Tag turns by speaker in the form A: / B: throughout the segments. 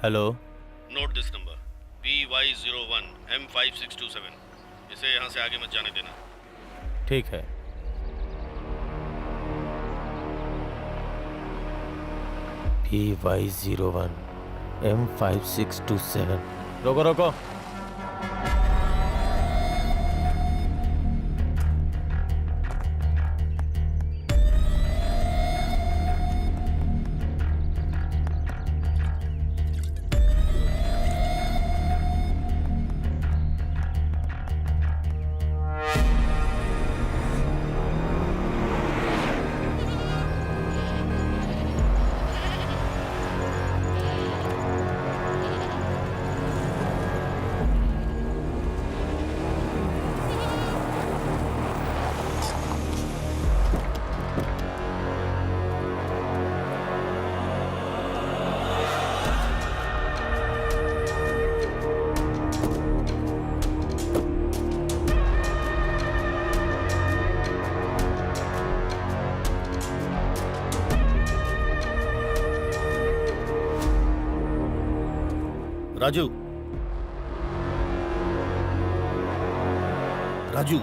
A: Hello.
B: Note this number PY01 M5627। इसे यहाँ से आगे मत जाने देना।
A: ठीक है। PY01 M5627। रोको रोको।
B: राजू, राजू,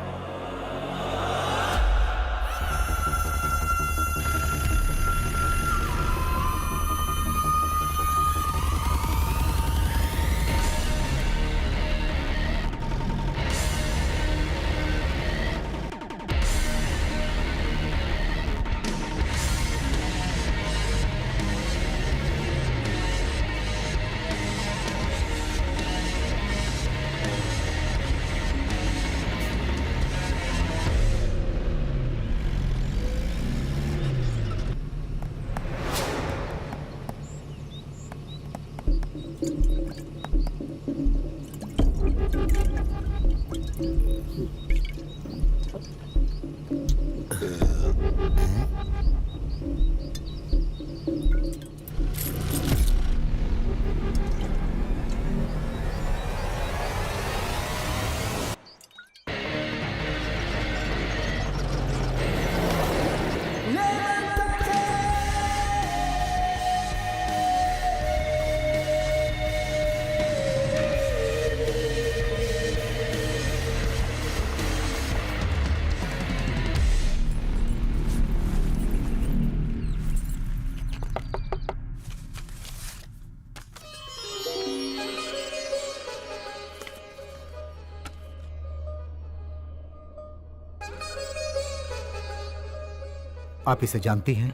C: आप इसे जानती हैं?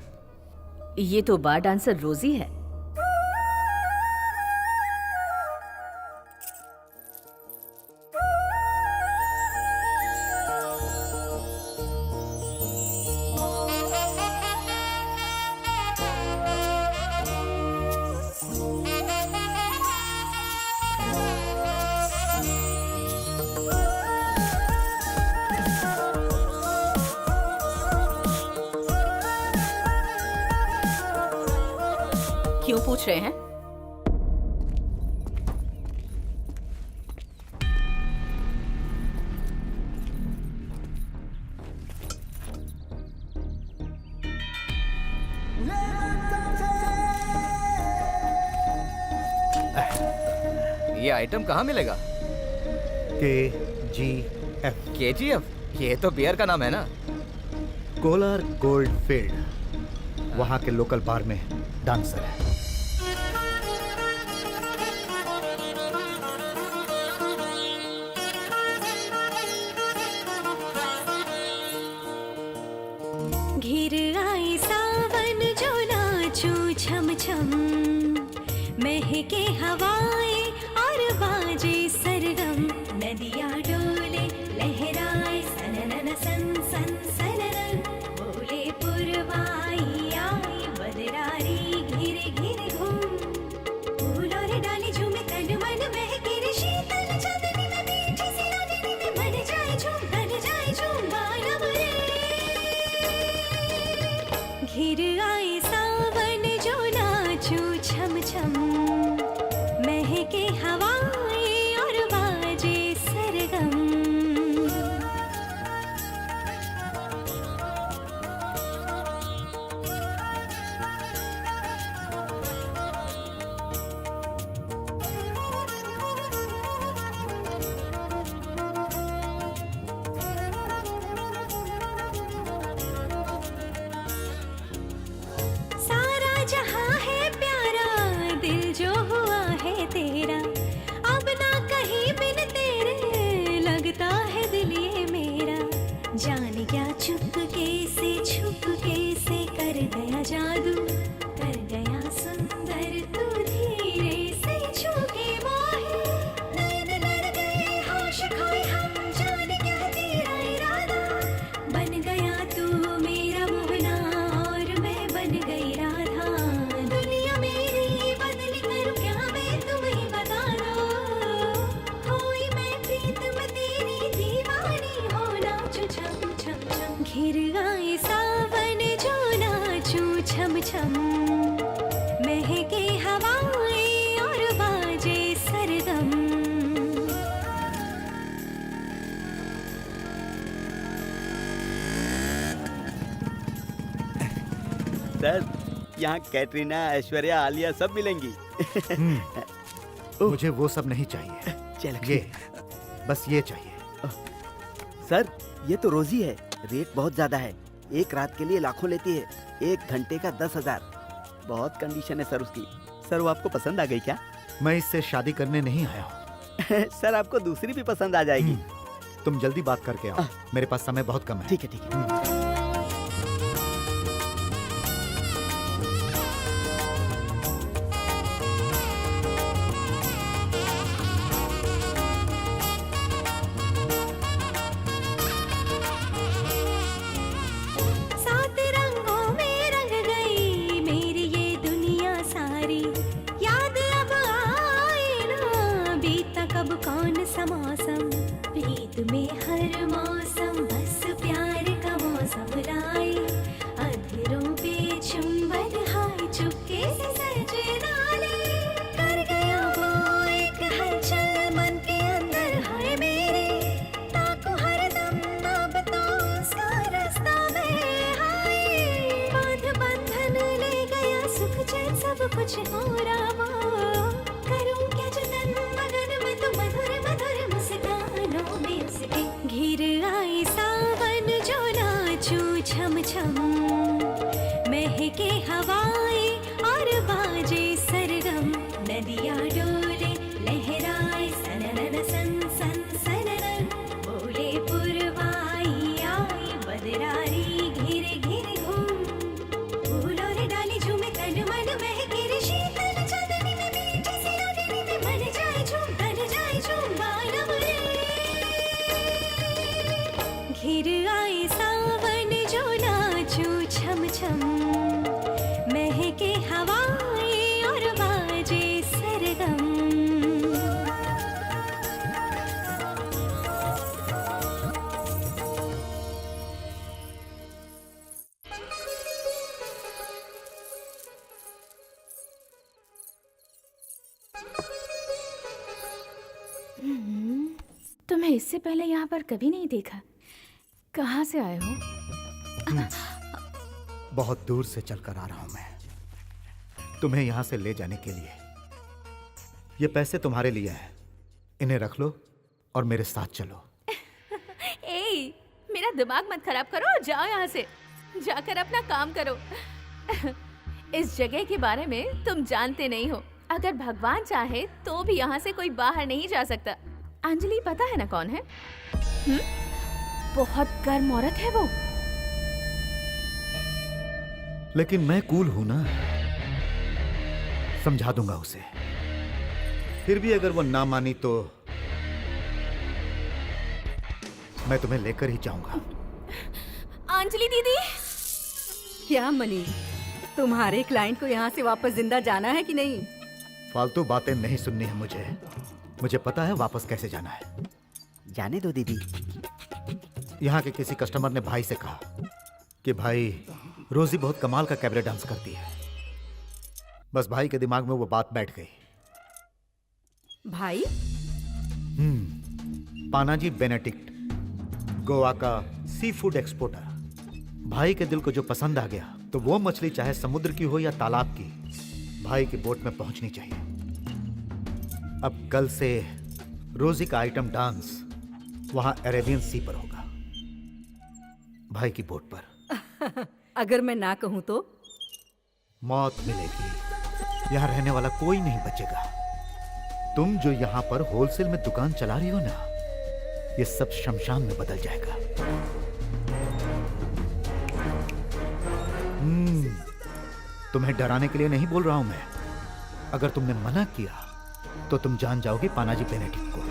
D: ये तो बार डांसर रोजी है। क्यों पूछ रहे हैं?
E: ये आइटम कहाँ मिलेगा?
C: KGF,
E: KGF? ये तो बियर का नाम है ना?
C: कोलार गोल्ड फील्ड, वहाँ के लोकल बार में डांसर है।
F: घिर आई सावन जो नाचू छम छम, महके हवाएं और बाजे सरगम, नदियाँ डोले लहराए सननन सन सन सननन, बोले पुरवाई आई बदरारी घिर घिर घूम, फूल और डाली झूमे तन मन महके रे शीतल चांदनी में मीठी सी रागनी में मन जाए झूम गाना बरे। घिर आए सावन जो नाचू छम छम, महके हवाएं और बाजे सरगम। सारा जहां है प्यारा, दिल जो हुआ है तेरा, अब ना कहीं बिन तेरे लगता है दिल ये मेरा। जान क्या चुपके से कर गया जादू, कर गया सुंदर तू धीरे से छूके मोहे, नैन लड़ गए होश खोए हम, जाने क्या तेरा इरादा, बन गया तू मेरा मोहना और मैं बन गई राधा। दुनिया मेरी बदली करूं क्या मैं, तुम ही बता दो, कोई मैं प्रीत में तेरी दीवानी हो, नाचू छम छम छम। घिर आए सावन जो नाचू छम छम, महके हवाएं और बाजे सरगम।
G: सर, यहाँ कैटरीना, ऐश्वर्या, आलिया सब मिलेंगी।
C: मुझे वो सब नहीं चाहिए,
G: चलो
C: ये बस ये चाहिए।
G: सर, ये तो रोजी है, रेट बहुत ज्यादा है, एक रात के लिए लाखों लेती है, 1 घंटे का 10,000। बहुत कंडीशन है सर उसकी। सर, वो आपको पसंद आ गई क्या?
C: मैं इससे शादी करने नहीं आया हूँ।
G: सर, आपको दूसरी भी पसंद आ जाएगी।
C: तुम जल्दी बात करके आओ, मेरे पास समय बहुत कम है।
G: ठीक है, ठीक है।
F: सात रंगों में रंग गई मेरी ये दुनिया सारी, याद अब आए ना बीता कब कौन सा मौसम, प्रीत में हर मौसम बस प्यार का मौसम लाए, अधरों पे चुंबन हाय चुपके से सजना ले, कर गया वो एक हलचल मन के अंदर हाय मेरे, ताको हरदम अब तो उसका रास्ता में हाय, बांध बंधन ले गया सुख चैन सब कुछ हो रहा वो, करूं क्या जतन मगन में तो मधुर मधुर मुस्कानों में उसके। घिर आई सा
D: तुम्हें इससे पहले यहाँ पर कभी नहीं देखा। कहाँ से आए हो?
C: बहुत दूर से चलकर आ रहा हूं मैं, तुम्हें यहां से ले जाने के लिए। ये पैसे तुम्हारे लिए हैं, इन्हें रख लो और मेरे साथ चलो।
D: ए, मेरा दिमाग मत खराब करो और जाओ यहाँ से। जाकर अपना काम करो। इस जगह के बारे में तुम जानते नहीं हो। अगर भगवान चाहे तो भी यहाँ से कोई बाहर नहीं जा सकता। अंजलि पता है ना कौन है? बहुत गर्म औरत है वो।
C: लेकिन मैं कूल हूं ना, समझा दूंगा उसे। फिर भी अगर वो ना मानी तो मैं तुम्हें लेकर ही जाऊंगा।
D: अंजलि दीदी,
H: क्या मनी, तुम्हारे क्लाइंट को यहाँ से वापस जिंदा जाना है कि नहीं?
C: फालतू बातें नहीं सुननी है मुझे पता है वापस कैसे जाना है।
G: जाने दो दीदी।
C: यहाँ के किसी कस्टमर ने भाई से कहा कि भाई रोजी बहुत कमाल का कैबरे डांस करती है। बस भाई के दिमाग में वो बात बैठ गई।
H: भाई?
C: पानाजी बेनेडिक्ट, गोवा का सी फूड एक्सपोर्टर। भाई के दिल को जो पसंद आ गया तो वो मछली चाहे समुद्र की हो या तालाब की, भाई की बोट में पहुंचनी चाहिए। अब कल से रोजी का आइटम डांस वहां अरेबियन सी पर होगा, भाई की बोट पर।
H: अगर मैं ना कहूं तो?
C: मौत मिलेगी। यहाँ रहने वाला कोई नहीं बचेगा। तुम जो यहाँ पर होलसेल में दुकान चला रही हो ना, ये सब शमशान में बदल जाएगा। तुम्हें डराने के लिए नहीं बोल रहा हूं मैं। अगर तुमने मना किया तो तुम जान जाओगे पानाजी बेनेडिक्ट को।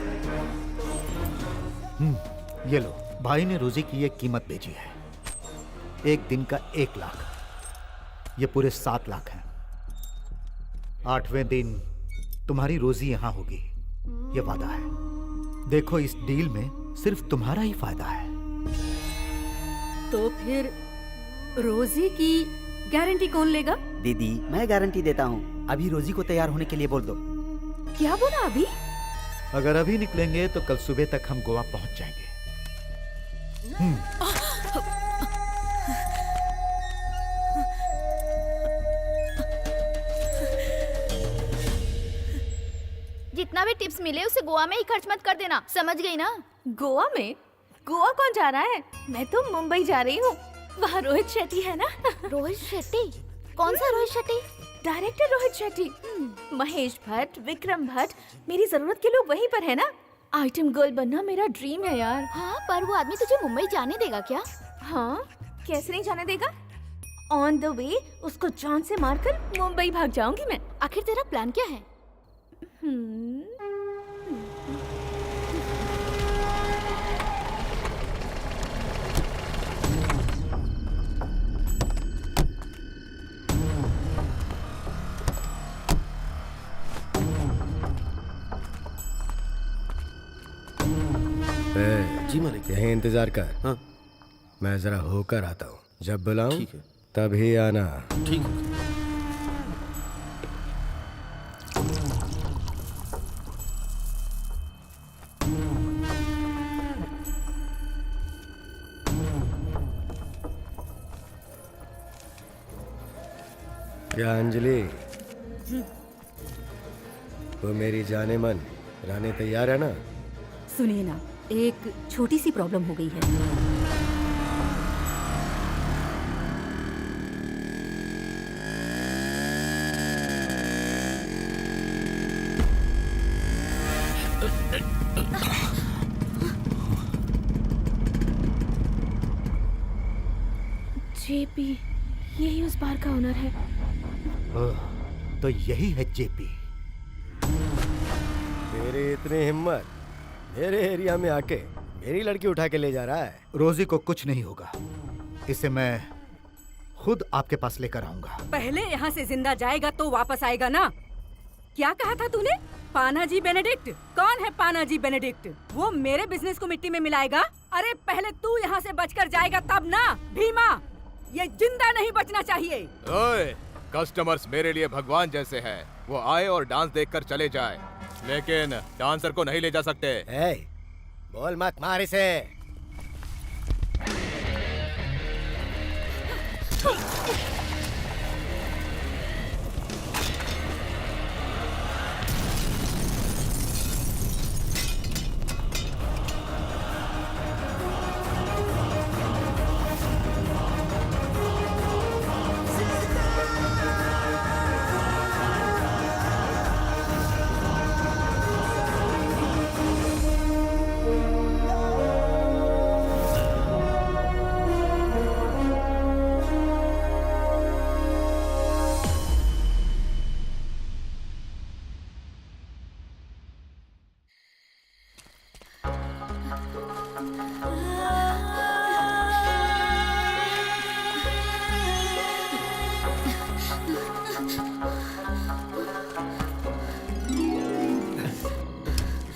C: ये लो, भाई ने रोजी की ये कीमत भेजी है। एक दिन का 1 लाख, ये पूरे 7 लाख हैं। 8वें दिन तुम्हारी रोजी यहां होगी, ये वादा है। देखो, इस डील में सिर्फ तुम्हारा ही फायदा है।
H: तो फिर रोजी की गारंटी कौन लेगा?
G: दीदी, मैं गारंटी देता हूँ। अभी रोजी को तैयार होने के लिए बोल दो।
H: क्या बोला अभी?
C: अगर अभी निकलेंगे तो कल सुबह तक हम गोवा पहुंच जाएंगे।
D: जितना भी टिप्स मिले उसे गोवा में ही खर्च मत कर देना, समझ गई ना? गोवा में? गोवा कौन जा रहा है? मैं तो मुंबई जा रही हूँ। वहाँ रोहित शेट्टी है ना?
I: रोहित शेट्टी? कौन सा रोहित शेट्टी?
D: डायरेक्टर रोहित शेट्टी। महेश भट्ट, विक्रम भट्ट, मेरी जरूरत के लोग वहीं पर है ना। आइटम गर्ल बनना मेरा ड्रीम है यार।
I: हाँ, पर वो आदमी तुझे मुंबई जाने देगा क्या?
D: हाँ, कैसे नहीं जाने देगा? ऑन द वे उसको जान से मारकर मुंबई भाग जाऊंगी मैं।
I: आखिर तेरा प्लान क्या है?
J: जी मालिक। यहीं इंतजार कर। हाँ, मैं जरा होकर आता हूँ। जब बुलाऊं
B: ठीक है।
J: तभी आना।
B: ठीक है।
J: क्या अंजलि, वो मेरी जाने मन रहने तैयार है ना?
H: सुनिए ना, एक छोटी सी प्रॉब्लम हो गई है।
D: जेपी, यही उस बार का ओनर है।
C: तो यही है जेपी।
J: तेरी इतनी हिम्मत, मेरे एरिया में आके मेरी लड़की उठा के ले जा रहा है।
C: रोजी को कुछ नहीं होगा, इसे मैं खुद आपके पास लेकर आऊंगा।
H: पहले यहाँ से जिंदा जाएगा तो वापस आएगा ना? क्या कहा था तूने? पानाजी बेनेडिक्ट? कौन है पानाजी बेनेडिक्ट? वो मेरे बिजनेस को मिट्टी में मिलाएगा? अरे पहले तू यहाँ से बचकर जाएगा तब ना। भीमा, ये जिंदा नहीं बचना चाहिए।
K: ओए, कस्टमर्स मेरे लिए भगवान जैसे हैं।
E: वो आए और डांस देखकर चले जाए, लेकिन डांसर को नहीं ले जा सकते।
J: ए, बोल मत मार इसे।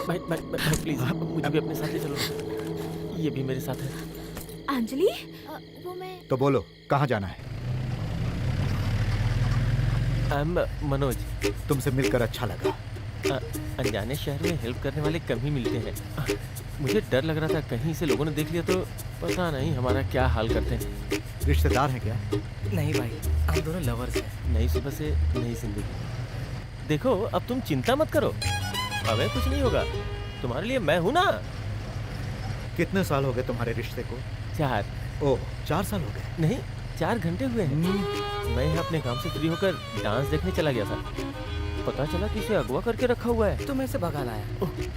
K: भाई भाई भाई प्लीज मुझे भी अपने साथ ले चलो, ये भी मेरे साथ है।
D: अंजलि,
I: वो मैं
C: तो बोलो कहाँ जाना है?
K: मनोज,
C: तुमसे मिलकर अच्छा लगा।
K: अनजाने शहर में हेल्प करने वाले कम ही मिलते हैं। मुझे डर लग रहा था कहीं से लोगों ने देख लिया तो पता नहीं हमारा क्या हाल करते हैं।
C: रिश्तेदार हैं क्या?
K: नहीं भाई, हम दोनों लवर्स हैं। नई सुबह से नई जिंदगी। देखो अब तुम चिंता मत करो, हमें कुछ नहीं होगा। तुम्हारे लिए मैं हूं ना।
C: कितने साल हो गए तुम्हारे रिश्ते को?
K: 4।
C: ओह, 4 साल हो गए?
K: नहीं, 4 घंटे हुए हैं। मैं यहाँ अपने काम से फ्री होकर डांस देखने चला गया था। पता चला कि इसे अगवा करके रखा हुआ है, तो मैं इसे भगा लाया।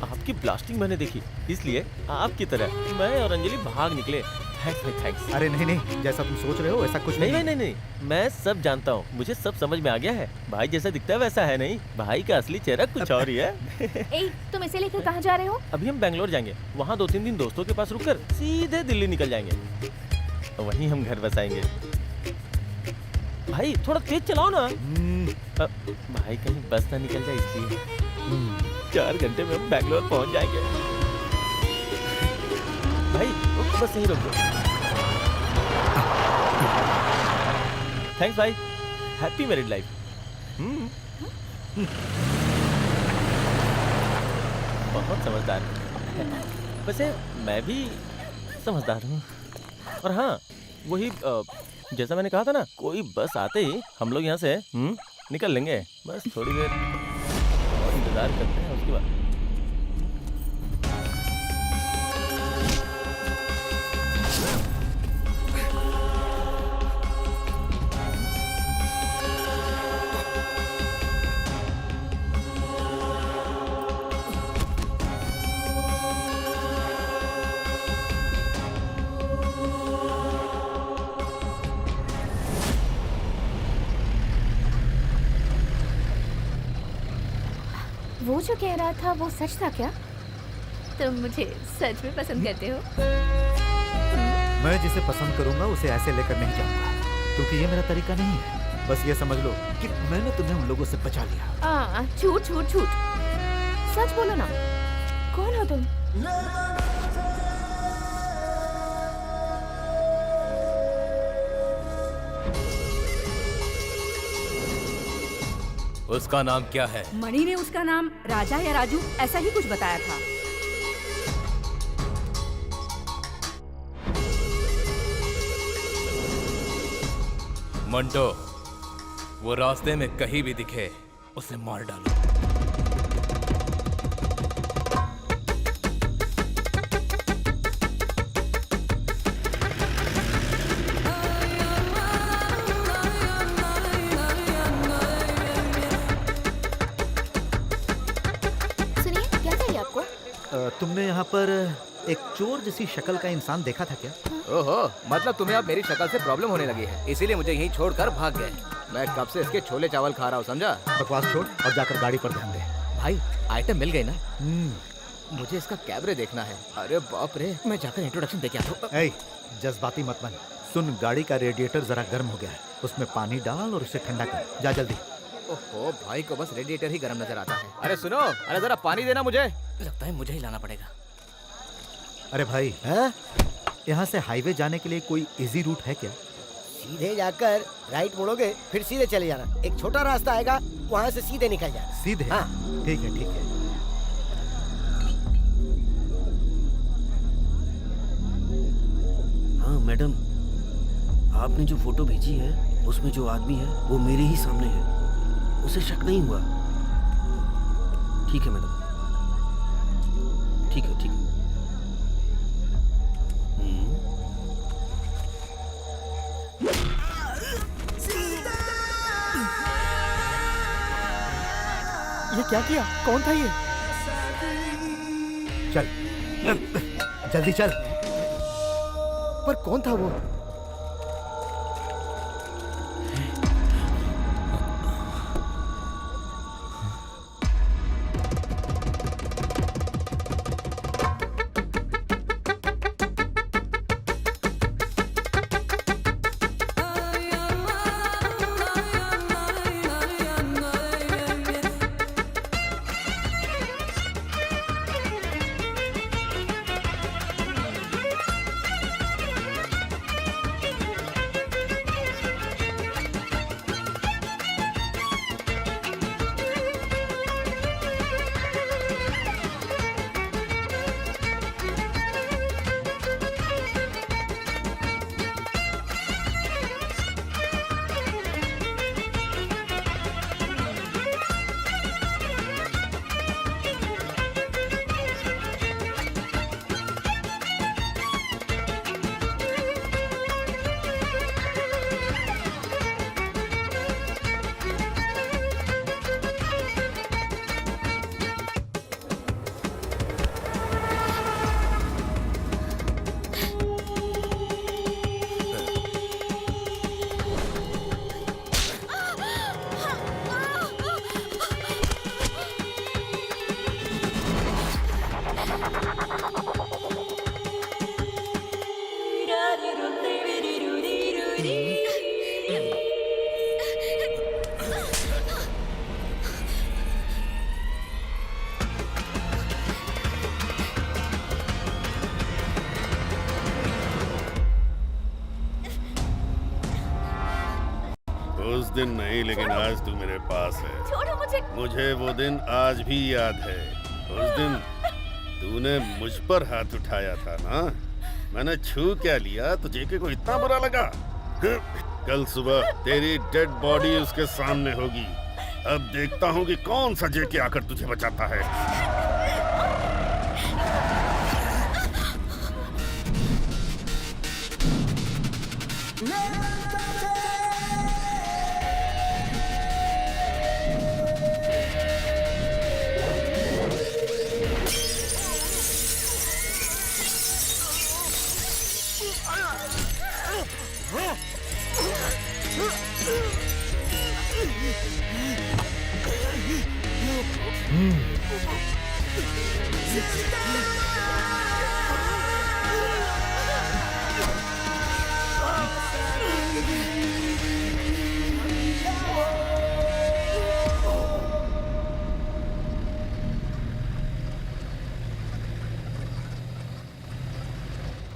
K: आपकी ब्लास्टिंग मैंने देखी, इसलिए आपकी तरह मैं और अंजलि भाग निकले। थैंक्स।
C: अरे नहीं नहीं, जैसा तुम सोच रहे हो ऐसा कुछ
K: नहीं, मैं सब जानता हूँ, मुझे सब समझ में आ गया है। भाई जैसा दिखता है वैसा है नहीं, भाई का असली चेहरा कुछ और ही है।
D: ए, तुम इसे लेकर कहाँ जा रहे हो?
K: अभी हम बैंगलोर जाएंगे, वहाँ 2-3 दिन दोस्तों के पास रुककर सीधे दिल्ली निकल जाएंगे, वहीं हम घर बसाएंगे। भाई थोड़ा तेज चलाओ ना। भाई कहीं बस ना निकल जाए इसलिए। 4 घंटे में हम बैंगलोर पहुँच जाएंगे। भाई बस यहीं रोक दो। थैंक्स भाई, हैप्पी मैरिड लाइफ। बहुत समझदार है। वैसे मैं भी समझदार हूँ। और हाँ, वही जैसा मैंने कहा था ना, कोई बस आते ही हम लोग यहाँ से निकल लेंगे। बस थोड़ी देर और इंतजार करते हैं, उसके बाद
D: वो जो कह रहा था वो सच था क्या? तुम मुझे सच में पसंद करते हो?
C: मैं जिसे पसंद करूंगा उसे ऐसे लेकर नहीं जाऊंगा, क्योंकि ये मेरा तरीका नहीं है। बस ये समझ लो कि मैंने तुम्हें उन लोगों से बचा लिया।
D: झूठ। सच बोलो ना, कौन हो तुम?
E: उसका नाम क्या है?
H: मणि ने उसका नाम राजा या राजू ऐसा ही कुछ बताया था।
E: मंटो, वो रास्ते में कहीं भी दिखे उसे मार डालो।
C: तुमने यहाँ पर एक चोर जैसी शक्ल का इंसान देखा था क्या?
E: ओहो, मतलब तुम्हें अब मेरी शक्ल से प्रॉब्लम होने लगी है, इसीलिए मुझे यहीं छोड़कर भाग गए। मैं कब से इसके छोले चावल खा रहा हूँ, समझा?
C: बकवास छोड़ और जाकर गाड़ी पर ध्यान दे।
E: भाई आइटम मिल गई ना? मुझे इसका कैबरे देखना है। अरे बाप रे, मैं जाकर इंट्रोडक्शन देके आता हूँ।
C: जज्बाती मत बन। सुन, गाड़ी का रेडिएटर जरा गर्म हो गया है, उसमें पानी डाल और उसे ठंडा कर। जा जल्दी।
E: ओहो, भाई को बस रेडिएटर ही गर्म नजर आता है। अरे सुनो, अरे जरा पानी देना मुझे। लगता है मुझे ही लाना पड़ेगा।
C: अरे भाई, यहाँ से हाईवे जाने के लिए कोई इजी रूट है क्या?
J: सीधे जाकर राइट मुड़ोगे, फिर सीधे चले जाना। एक छोटा रास्ता आएगा, वहाँ से सीधे निकल जाना।
C: सीधे?
J: हाँ।
C: ठीक है ठीक है।
G: हाँ मैडम, आपने जो फोटो भेजी है उसमें जो आदमी है वो मेरे ही सामने है, उसे शक नहीं हुआ। ठीक है मैडम, ठीक है ठीक है। ये क्या किया? कौन था ये?
C: चल जल्दी चल।
J: पर कौन था वो?
B: उस दिन नहीं, लेकिन आज तू मेरे पास है।
D: छोड़ो मुझे।
B: मुझे वो दिन आज भी याद है। उस दिन तूने मुझ पर हाथ उठाया था ना, मैंने छू क्या लिया तो जेके को इतना बुरा लगा। कल सुबह तेरी डेड बॉडी उसके सामने होगी। अब देखता हूँ कि कौन सा जेके आकर तुझे बचाता है।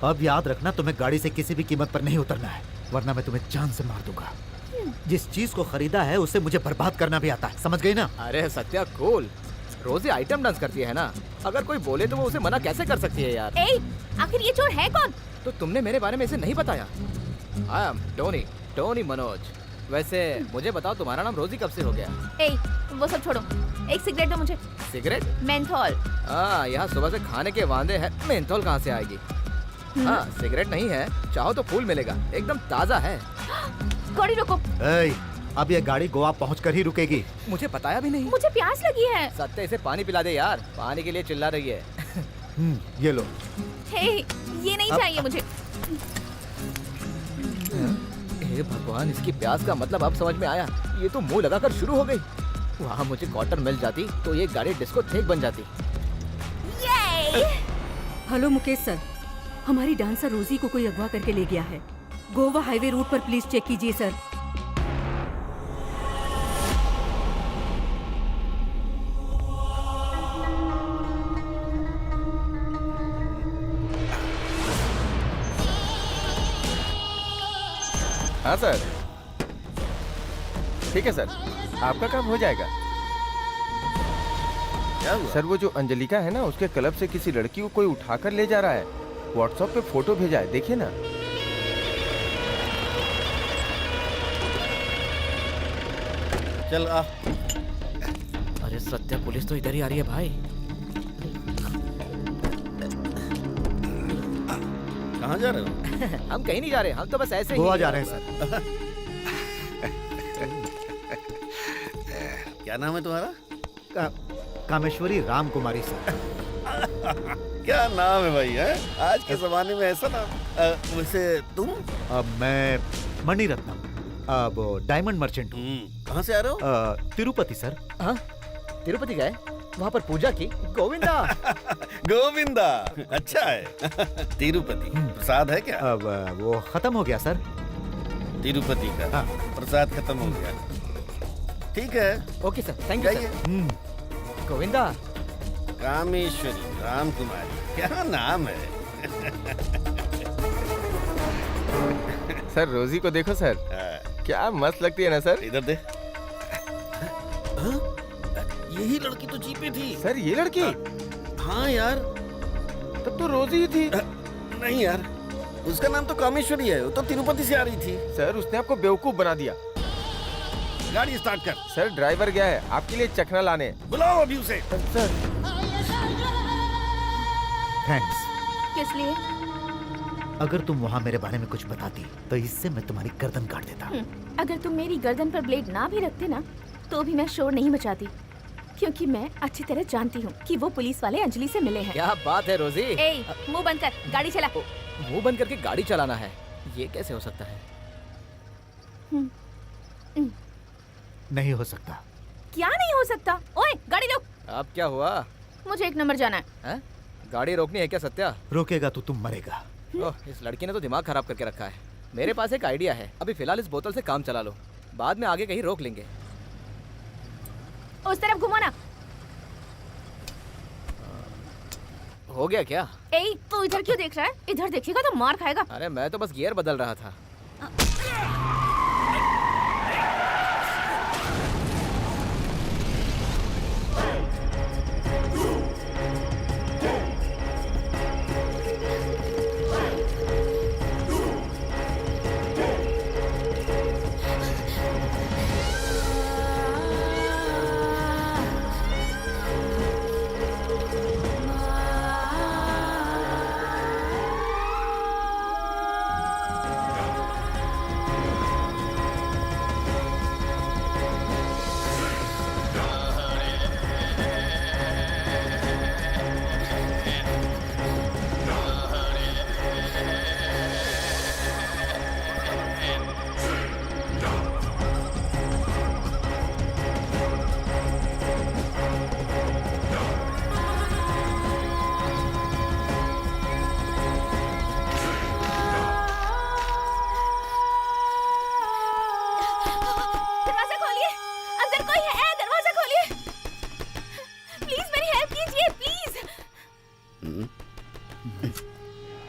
C: अब याद रखना, तुम्हें गाड़ी से किसी भी कीमत पर नहीं उतरना है, वरना मैं तुम्हें जान से मार दूंगा। जिस चीज को खरीदा है उसे मुझे बर्बाद करना भी आता है, समझ गई ना?
E: अरे सत्या कूल, रोजी आइटम डांस करती है ना, अगर कोई बोले तो वो उसे मना कैसे कर सकती है यार।
D: आखिर ये चोर है कौन?
E: तो तुमने मेरे बारे में इसे नहीं बताया? I am Tony, Tony Manoj. वैसे मुझे बताओ, तुम्हारा नाम रोजी कब से हो गया?
D: वो सब छोड़ो, एक सिगरेट दो मुझे।
E: सिगरेट?
D: मेंथोल।
E: यहाँ सुबह से खाने के वांदे हैं, मेंथोल कहाँ से आएगी? हाँ, सिगरेट नहीं है, चाहो तो फूल मिलेगा, एकदम ताजा है।
D: गाड़ी रोको।
C: अब ये गाड़ी गोवा पहुंचकर ही रुकेगी।
E: मुझे बताया भी नहीं।
D: मुझे प्यास लगी है।
E: सत्य, इसे पानी पिला दे यार, पानी के लिए चिल्ला रही है।
C: ये लो।
D: ये नहीं चाहिए मुझे।
E: हे भगवान, इसकी प्यास का मतलब अब समझ में आया। ये तो मुंह लगाकर शुरू हो गई। वहाँ मुझे कॉटन मिल जाती तो ये गाड़ी डिस्को थेक बन जाती।
H: हेलो मुकेश सर, हमारी डांसर रोजी को कोई अगवा करके ले गया है। गोवा हाईवे रूट पर प्लीज चेक कीजिए सर।
K: हाँ सर, ठीक है सर, आपका काम हो जाएगा।
B: क्या हुआ?
K: सर वो जो अंजलिका है ना, उसके क्लब से किसी लड़की को कोई उठाकर ले जा रहा है। व्हाट्सएप पे फोटो भेजा है, देखिए ना।
B: चल आ।
E: अरे सत्या, पुलिस तो इधर ही आ रही है भाई।
B: कहाँ जा रहे हो?
E: हम कहीं नहीं जा रहे, हम तो बस ऐसे ही
C: गोवा जा रहे हैं सर।
B: क्या नाम है तुम्हारा?
C: कामेश्वरी राम कुमारी सर।
B: क्या नाम है भाई, है आज के जमाने में ऐसा नाम। वैसे तुम?
C: मैं मणिरत्नम, अब डायमंड मर्चेंट हूँ।
B: कहाँ से आ रहे हो?
C: तिरुपति सर।
E: हाँ, तिरुपति गए, वहाँ पर पूजा की। गोविंदा।
B: गोविंदा, अच्छा है। तिरुपति प्रसाद है क्या?
C: अब वो खत्म हो गया सर।
B: तिरुपति का
C: हाँ।
B: प्रसाद खत्म हो गया। ठीक है,
E: ओके सर, थैंक यू
B: जाइए।
E: सर। गोविंदा।
B: कामेश्वरी राम कुमारी, क्या नाम है।
K: सर रोजी को देखो सर, क्या मस्त लगती है ना सर।
B: इधर दे। यही लड़की तो जीपे थी।
K: सर ये लड़की?
B: हाँ यार,
K: तब तो रोजी ही थी।
B: नहीं यार, उसका नाम तो कामेश्वरी है, वो तो तिरुपति से आ रही थी।
K: सर उसने आपको बेवकूफ बना दिया।
B: गाड़ी स्टार्ट कर।
K: सर ड्राइवर गया है आपके लिए चखना लाने।
B: बुलाओ अभी उसे।
K: Sir
C: thanks.
D: किस लिए?
C: अगर तुम वहाँ मेरे बारे में कुछ बताती तो इससे मैं तुम्हारी गर्दन काट देता।
D: अगर तुम मेरी गर्दन पर ब्लेड ना भी रखते ना, तो भी मैं शोर नहीं मचाती, क्योंकि मैं अच्छी तरह जानती हूँ कि वो पुलिस वाले अंजलि से मिले हैं।
E: क्या बात है रोजी।
D: ए, मुंह बंद कर, गाड़ी चला।
E: मुंह बंद करके गाड़ी चलाना है, ये कैसे हो सकता है?
C: नहीं हो सकता।
D: क्या नहीं हो सकता? ओए गाड़ी लो।
E: अब क्या हुआ?
D: मुझे 1 नंबर जाना
E: है? गाड़ी रोकनी है क्या सत्या?
C: रोकेगा तो तुम मरेगा।
E: ओह, इस लड़की ने तो दिमाग खराब करके रखा है। मेरे पास एक आइडिया है, अभी फिलहाल इस बोतल से काम चला लो, बाद में आगे कहीं रोक लेंगे।
D: उस तरफ घुमाना।
E: हो गया क्या?
D: ए, तू इधर क्यों देख रहा है? इधर देखिएगा तो मार खाएगा।
E: अरे मैं तो बस गियर बदल रहा था।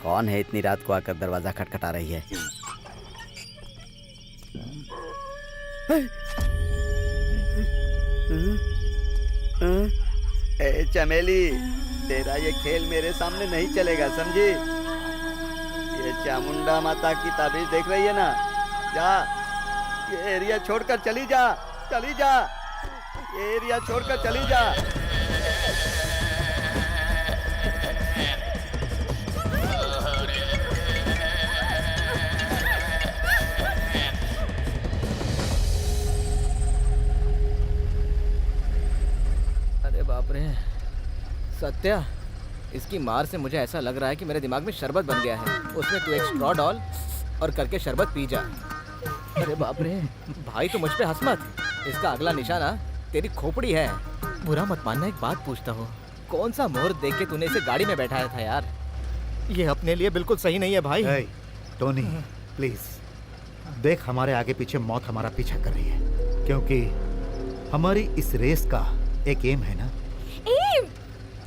L: कौन है इतनी रात को आकर दरवाजा खटखटा रही है? ए चमेली, तेरा ये खेल मेरे सामने नहीं चलेगा, समझी? ये चामुंडा माता की ताबीज देख रही है ना? जा, ये एरिया छोड़कर चली जा, चली जा, ये एरिया छोड़कर चली जा।
E: बाप रे सत्या, इसकी मार से मुझे ऐसा लग रहा है कि मेरे दिमाग में शरबत बन गया है। उसमें तू एक स्ट्रॉ डाल और करके शरबत पी जा। अरे बाप रे भाई, तू मुझ पे हंस मत, इसका अगला निशाना तेरी खोपड़ी है। बुरा मत मानना, एक बात पूछता हूँ, कौन सा मोहर देख के तूने इसे गाड़ी में बैठाया था यार? ये अपने लिए बिल्कुल सही नहीं है भाई।
C: hey, टोनी प्लीज देख, हमारे आगे पीछे मौत हमारा पीछा कर रही है, क्योंकि हमारी इस रेस का एक एम है ना।
D: एम?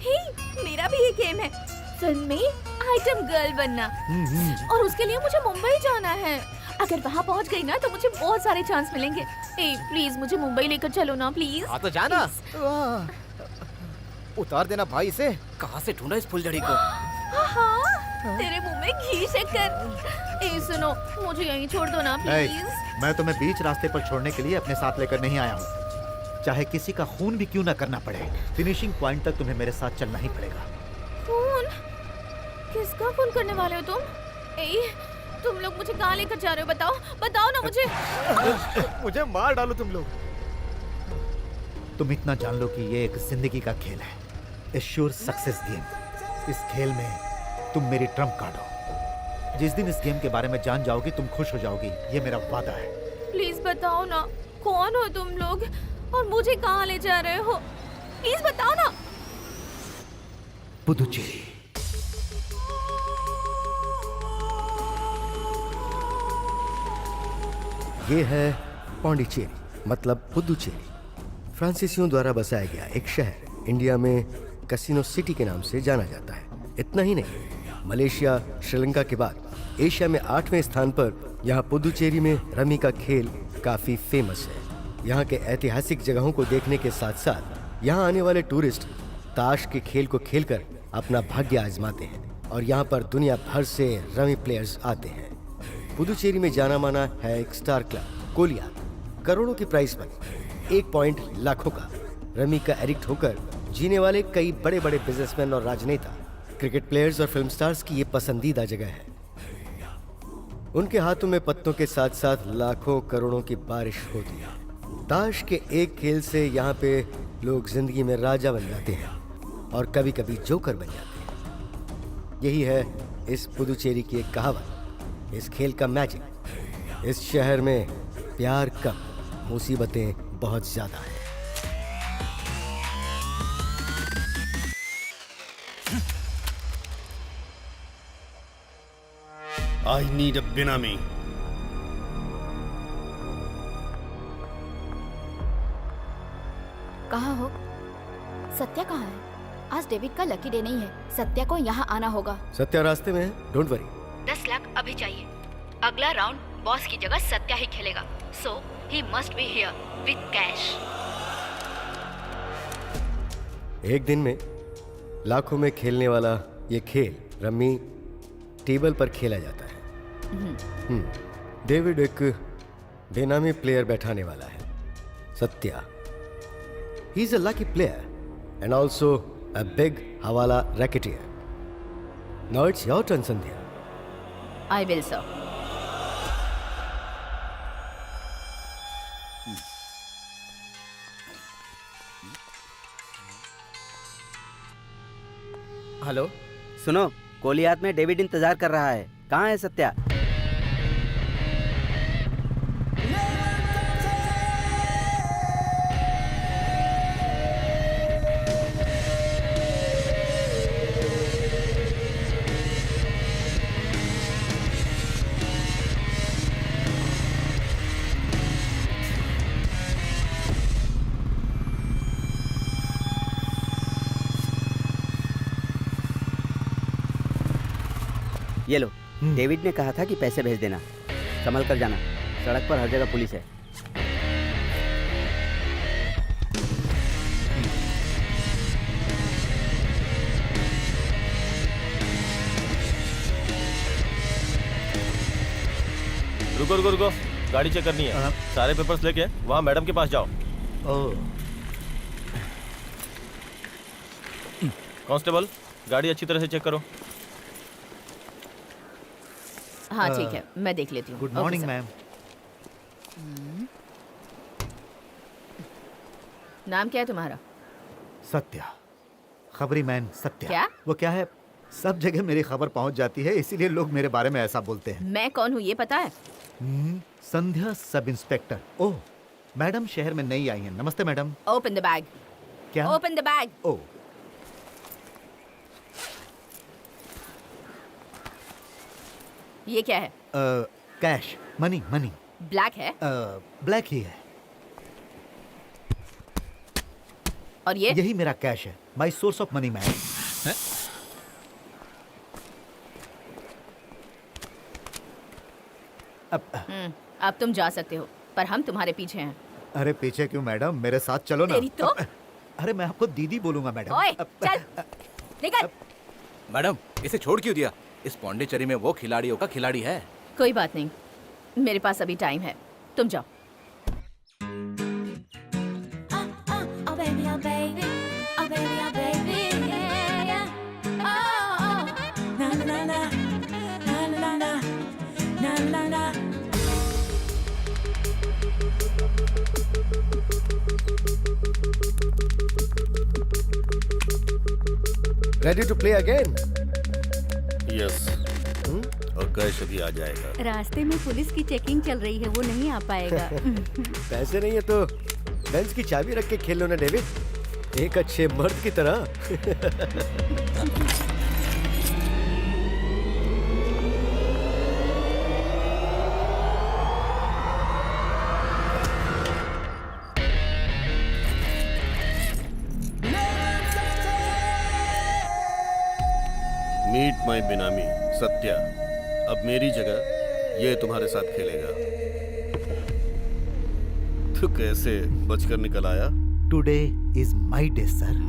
D: हे, मेरा भी एक एम है, फिल्म में आइटम गर्ल बनना। और उसके लिए मुझे मुंबई जाना है। अगर वहाँ पहुँच गई ना तो मुझे बहुत सारे चांस मिलेंगे। ए प्लीज मुझे मुंबई लेकर चलो ना प्लीज।
E: हाँ तो जाना। उतार देना भाई इसे। कहाँ से ढूंढा इस फुलझड़ी को?
D: हाँ, तेरे मुंह में घी शक्कर। ए सुनो, मुझे यहीं छोड़ दो ना
C: नहीं,
D: प्लीज।
C: मैं तुम्हें बीच रास्ते पर छोड़ने के लिए अपने साथ लेकर नहीं आया हूँ। चाहे किसी का खून भी क्यों ना करना पड़े, फिनिशिंग पॉइंट तक तुम्हें मेरे साथ चलना ही पड़ेगा।
D: खून? किसका खून करने वाले हो तुम? ए, तुम लोग मुझे कहाँ लेकर जा रहे हो? बताओ, बताओ ना मुझे।
J: मुझे मार डालो तुम लोग।
C: तुम इतना जान लो कि ये एक जिंदगी का खेल है, एश्योर सक्सेस गेम। इस खेल में तुम मेरी ट्रम्प कार्ड हो। जिस दिन इस गेम के बारे में जान जाओगी तुम खुश हो जाओगी, ये मेरा वादा है।
D: प्लीज बताओ ना, कौन हो तुम लोग और मुझे कहाँ ले जा रहे हो? प्लीज बताओ ना।
C: पुदुचेरी।
J: ये है पौंडीचेरी, मतलब पुदुचेरी। फ्रांसीसियों द्वारा बसाया गया एक शहर, इंडिया में कैसीनो सिटी के नाम से जाना जाता है। इतना ही नहीं, मलेशिया, श्रीलंका के बाद एशिया में 8वें स्थान पर यहाँ पुदुचेरी में रमी का खेल काफ़ी फेमस है। यहाँ के ऐतिहासिक जगहों को देखने के साथ साथ यहाँ आने वाले टूरिस्ट ताश के खेल को खेलकर अपना भाग्य आजमाते हैं और यहाँ पर दुनिया भर से रमी प्लेयर्स आते हैं। पुदुचेरी में जाना माना है एक स्टार क्लब कोलिया। करोड़ों की प्राइस पर 1 पॉइंट लाखों का रमी का एडिक्ट होकर जीने वाले कई बड़े बड़े बिजनेसमैन और राजनेता, क्रिकेट प्लेयर्स और फिल्म स्टार्स की ये पसंदीदा जगह है। उनके हाथों में पत्तों के साथ साथ लाखों करोड़ों की बारिश होती है। ताश के एक खेल से यहाँ पे लोग जिंदगी में राजा बन जाते हैं और कभी कभी जोकर बन जाते हैं। यही है इस पुदुचेरी की एक कहावत, इस खेल का मैजिक। इस शहर में प्यार कम, मुसीबतें बहुत ज्यादा हैं।
B: I need a Binami.
I: कहाँ हो? सत्या कहाँ है? आज डेविड का लकी डे नहीं है, सत्या को यहाँ आना होगा।
J: सत्या रास्ते में है, डोंट वरी।
I: 10 लाख अभी चाहिए। अगला राउंड बॉस की जगह सत्या ही खेलेगा, so he must be here with cash.
J: एक दिन में लाखों में खेलने वाला ये खेल रम्मी टेबल पर खेला जाता है। डेविड एक बेनामी प्लेयर बैठाने वाला है, Satya. He is a lucky player and also a big hawala racketeer. Now it's your turn Sandhya.
D: I will sir.
E: Hello,
L: सुनो, कोलियात में डेविड इंतजार कर रहा है। कहाँ है सत्या? ये लो, डेविड ने कहा था कि पैसे भेज देना। संभल कर जाना, सड़क पर हर जगह पुलिस है।
K: रुको रुको रुको, गाड़ी चेक करनी है। सारे पेपर्स लेके वहाँ मैडम के पास जाओ। कांस्टेबल, गाड़ी अच्छी तरह से चेक करो।
D: हाँ ठीक है, मैं देख लेती हूँ।
C: Good morning ma'am.
D: नाम क्या है तुम्हारा?
C: सत्या, खबरी मैन सत्या।
D: क्या?
C: वो क्या है, सब जगह मेरी खबर पहुंच जाती है, इसीलिए लोग मेरे बारे में ऐसा बोलते हैं।
D: मैं कौन हूँ ये पता है?
C: संध्या सब इंस्पेक्टर। ओह, मैडम शहर में नई आई हैं। नमस्ते मैडम।
D: Open the bag.
C: क्या?
D: Open the bag.
C: ओह,
D: ये क्या है?
C: Cash, money money.
D: ब्लैक है?
C: ब्लैक ही है।
D: और ये?
C: यही मेरा कैश है, my source of money man.
D: अब तुम जा सकते हो, पर हम तुम्हारे पीछे हैं।
C: अरे पीछे क्यों मैडम, मेरे साथ चलो ना।
D: तेरी तो।
C: अरे मैं आपको दीदी बोलूंगा मैडम।
D: ओए, चल, निकल।
E: मैडम, इसे छोड़ क्यों दिया? इस पौंडीचेरी में वो खिलाड़ियों का खिलाड़ी है।
D: कोई बात नहीं, मेरे पास अभी टाइम है, तुम जाओ।
J: Ready to play again?
B: Yes. और कैश अभी आ जाएगा।
H: रास्ते में पुलिस की चेकिंग चल रही है, वो नहीं आ पाएगा।
J: पैसे नहीं है तो बेंच की चाबी रख के खेल लो ना डेविड, एक अच्छे मर्द की तरह।
B: Meet my benami Satya. अब मेरी जगह ये तुम्हारे साथ खेलेगा। तो कैसे बचकर निकल आया?
C: Today is my day sir.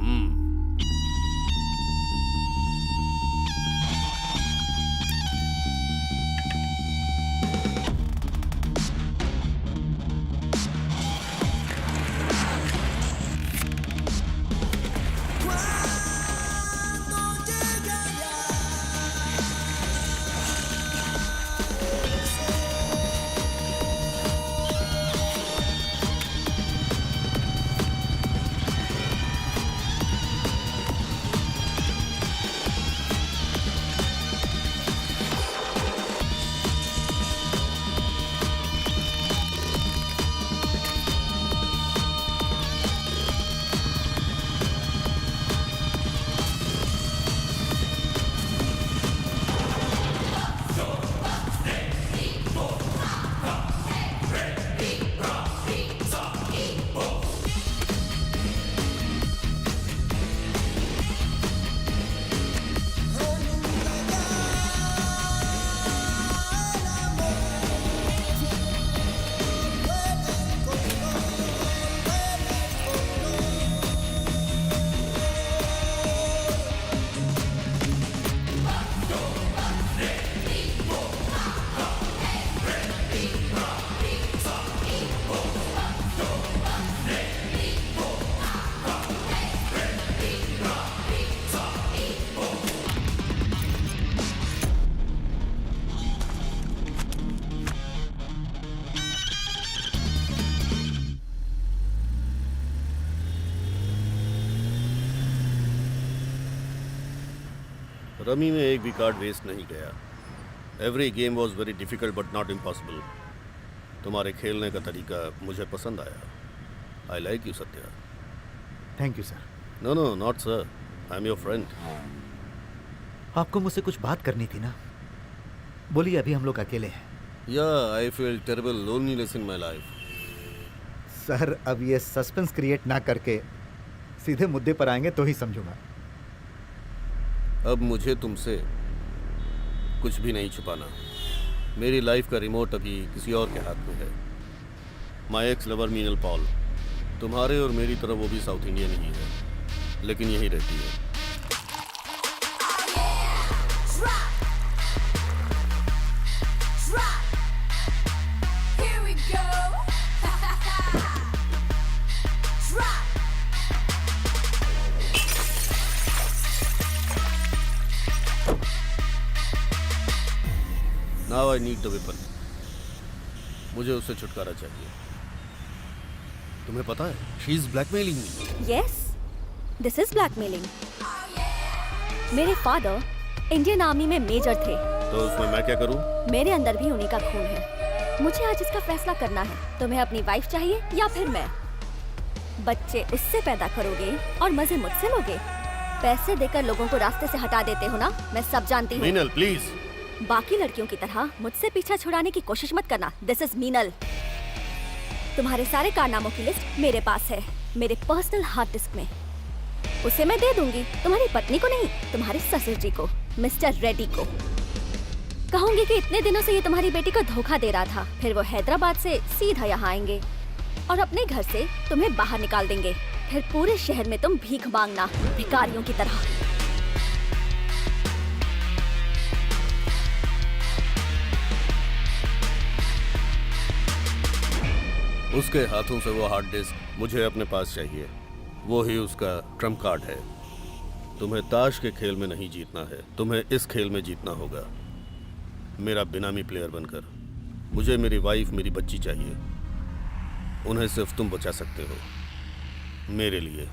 B: Rummy में एक भी कार्ड वेस्ट नहीं गया। Every game was very difficult but not impossible. तुम्हारे खेलने का तरीका मुझे पसंद आया। I like you Satya.
C: Thank you sir.
B: No no not sir, I am your friend.
C: आपको मुझसे कुछ बात करनी थी ना, बोलिए। अभी हम लोग अकेले हैं।
B: या I feel terrible loneliness in my life.
C: Sir अब ये सस्पेंस क्रिएट ना करके सीधे मुद्दे पर आएंगे तो ही समझूंगा।
B: अब मुझे तुमसे कुछ भी नहीं छुपाना। मेरी लाइफ का रिमोट अभी किसी और के हाथ में है। My ex lover Meenal Paul. तुम्हारे और मेरी तरह वो भी साउथ इंडियन ही है, लेकिन यहीं रहती है। Now I need the weapon. मुझे उससे छुटकारा चाहिए। तुम्हें पता है, she is blackmailing me.
M: Yes, this is blackmailing. मेरे फादर इंडियन आर्मी में मेजर थे।
B: तो उसमें मैं क्या करूं?
M: मेरे अंदर भी उन्हीं का खून है। मुझे आज इसका फैसला करना है। तुम्हें अपनी वाइफ चाहिए या फिर मैं? बच्चे उससे पैदा करोगे और मजे मुझसे लोगे। पैसे देकर लोगों को रास्ते से हटा देते हो ना, मैं सब जानती हूँ।
B: मीनल प्लीज।
M: बाकी लड़कियों की तरह मुझसे पीछा छुड़ाने की कोशिश मत करना। This is Meenal. तुम्हारे सारे कारनामों की लिस्ट मेरे पास है, मेरे पर्सनल हार्ड डिस्क में। उसे मैं दे दूंगी, तुम्हारी पत्नी को नहीं, तुम्हारे ससुर जी को, मिस्टर रेड्डी को। कहूंगी कि इतने दिनों से ये तुम्हारी बेटी को धोखा दे रहा था, फिर वो हैदराबाद से सीधा यहाँ आएंगे और अपने घर से तुम्हें बाहर निकाल देंगे। फिर पूरे शहर में तुम भीख मांगना, भिखारियों की तरह।
B: उसके हाथों से वो हार्ड डिस्क मुझे अपने पास चाहिए। वो ही उसका ट्रम्प कार्ड है। तुम्हें ताश के खेल में नहीं जीतना है, तुम्हें इस खेल में जीतना होगा, मेरा बेनामी प्लेयर बनकर। मुझे मेरी वाइफ, मेरी बच्ची चाहिए। उन्हें सिर्फ तुम बचा सकते हो, मेरे लिए।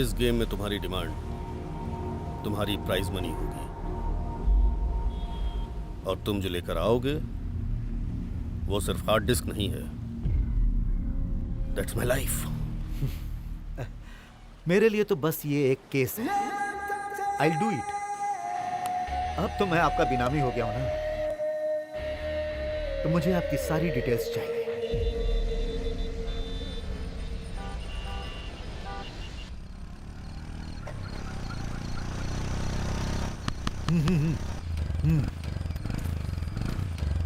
B: इस गेम में तुम्हारी डिमांड तुम्हारी प्राइज मनी होगी, और तुम जो लेकर आओगे वो सिर्फ हार्ड डिस्क नहीं है। That's my life.
C: मेरे लिए तो बस ये एक केस है। I do it. अब तो मैं आपका बेनामी हो गया हूं ना, तो मुझे आपकी सारी डिटेल्स चाहिए।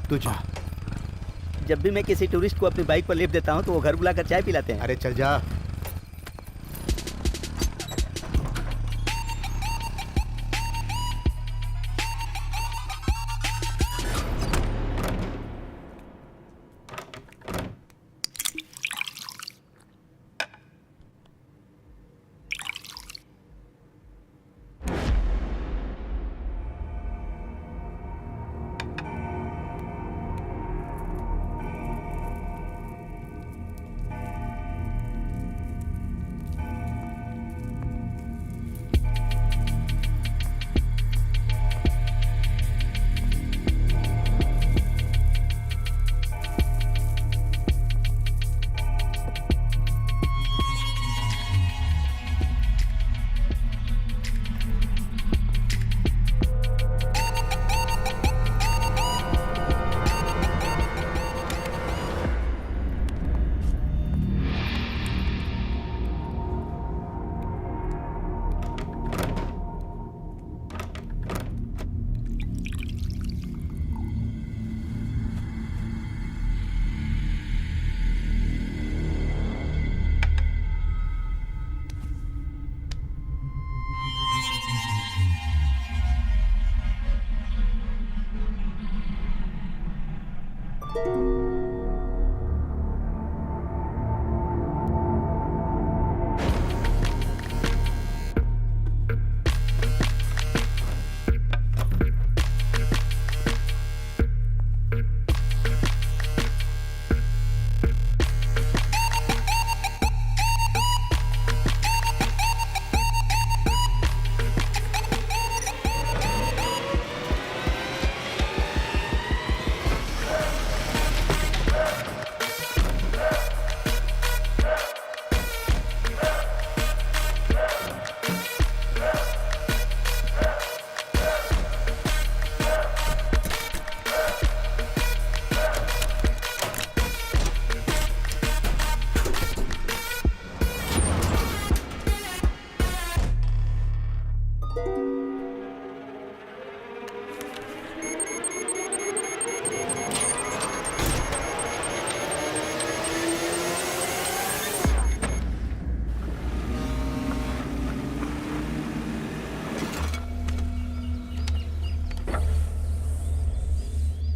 C: तू जा।
L: जब भी मैं किसी टूरिस्ट को अपनी बाइक पर लिफ्ट देता हूँ तो वो घर बुलाकर चाय पिलाते हैं।
C: अरे चल जा।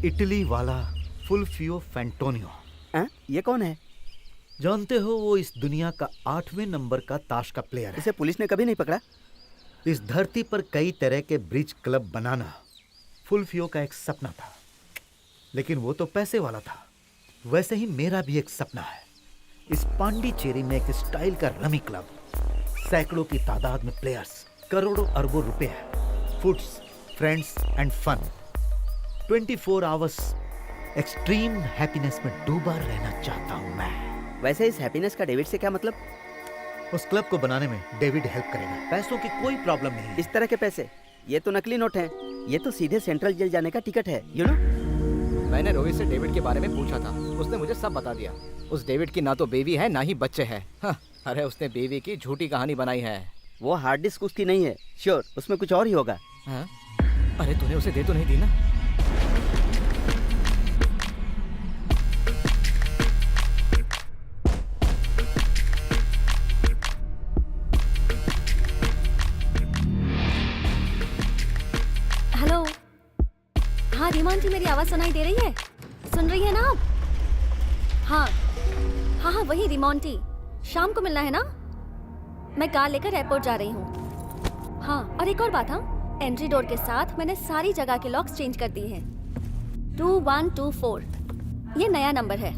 C: इटली वाला फुलफियो फैंटोनियो।
L: ये कौन है?
C: जानते हो, वो इस दुनिया का 8वें नंबर का ताश का प्लेयर है।
L: इसे पुलिस ने कभी नहीं पकड़ा।
C: इस धरती पर कई तरह के ब्रिज क्लब बनाना फुलफियो का एक सपना था, लेकिन वो तो पैसे वाला था। वैसे ही मेरा भी एक सपना है। इस पांडिचेरी में एक स्टाइल का रमी क्लब, सैकड़ों की तादाद में प्लेयर्स, करोड़ों अरबों रुपए है, foods, friends and fun, 24 hours extreme happiness में डूबा रहना चाहता हूं मैं।
L: वैसे इस हैप्पीनेस का डेविड से क्या मतलब?
C: उस क्लब को बनाने में डेविड हेल्प करेगा। पैसों की कोई प्रॉब्लम नहीं।
L: इस तरह के पैसे? ये तो नकली नोट हैं। ये तो सीधे सेंट्रल जेल जाने का टिकट है, यू नो।
E: मैंने रोहित से डेविड के बारे में पूछा था, उसने मुझे सब बता दिया। उस डेविड की ना तो बेबी है ना ही बच्चे हैं। हाँ, अरे उसने बेबी की झूठी कहानी बनाई है।
L: वो हार्ड डिस्क उसकी नहीं है, श्योर उसमें कुछ और ही होगा।
E: हाँ? अरे तूने उसे दे तो नहीं दी ना?
M: हेलो। हाँ रीमा आंटी, मेरी आवाज सुनाई दे रही है? सुन रही है ना आप? हाँ हाँ हाँ, वही रीमा आंटी। शाम को मिलना है ना? मैं कार लेकर एयरपोर्ट जा रही हूँ। हाँ, और एक और बात, हाँ, एंट्री डोर के साथ मैंने सारी जगह के लॉक्स चेंज कर दिए हैं। 2124 ये नया नंबर है।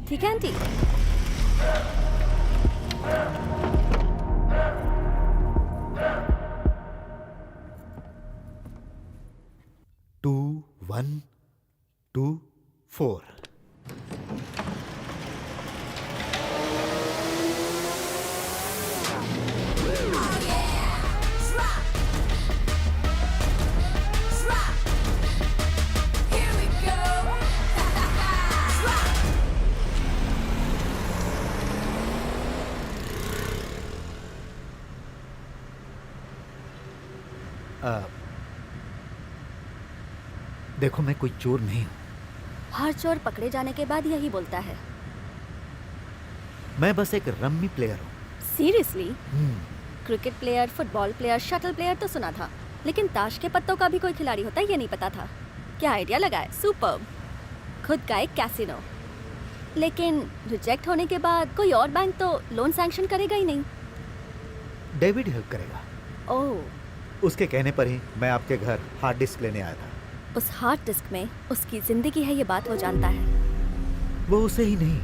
M: ठीक है आंटी?
C: टू 1 2 4। देखो, मैं कोई चोर नहीं हूं।
M: हर चोर पकड़े जाने के बाद यही बोलता है।
C: मैं बस एक रम्मी प्लेयर हूँ।
M: Seriously? Cricket player, football player, shuttle player तो सुना था, लेकिन ताश के पत्तों का भी कोई खिलाड़ी होता है ये नहीं पता था। क्या आइडिया लगा है, सुपर्ब। खुद का एक कैसीनो। लेकिन रिजेक्ट होने के बाद कोई और बैंक तो लोन सैंक्शन करेगा ही नहीं।
C: डेविड हेल्प करेगा।
M: ओह।
C: उसके कहने पर ही मैं आपके घर हार्ड डिस्क लेने आया था।
M: उस हार्ड डिस्क में उसकी जिंदगी है, ये बात वो जानता है।
C: वो उसे ही नहीं,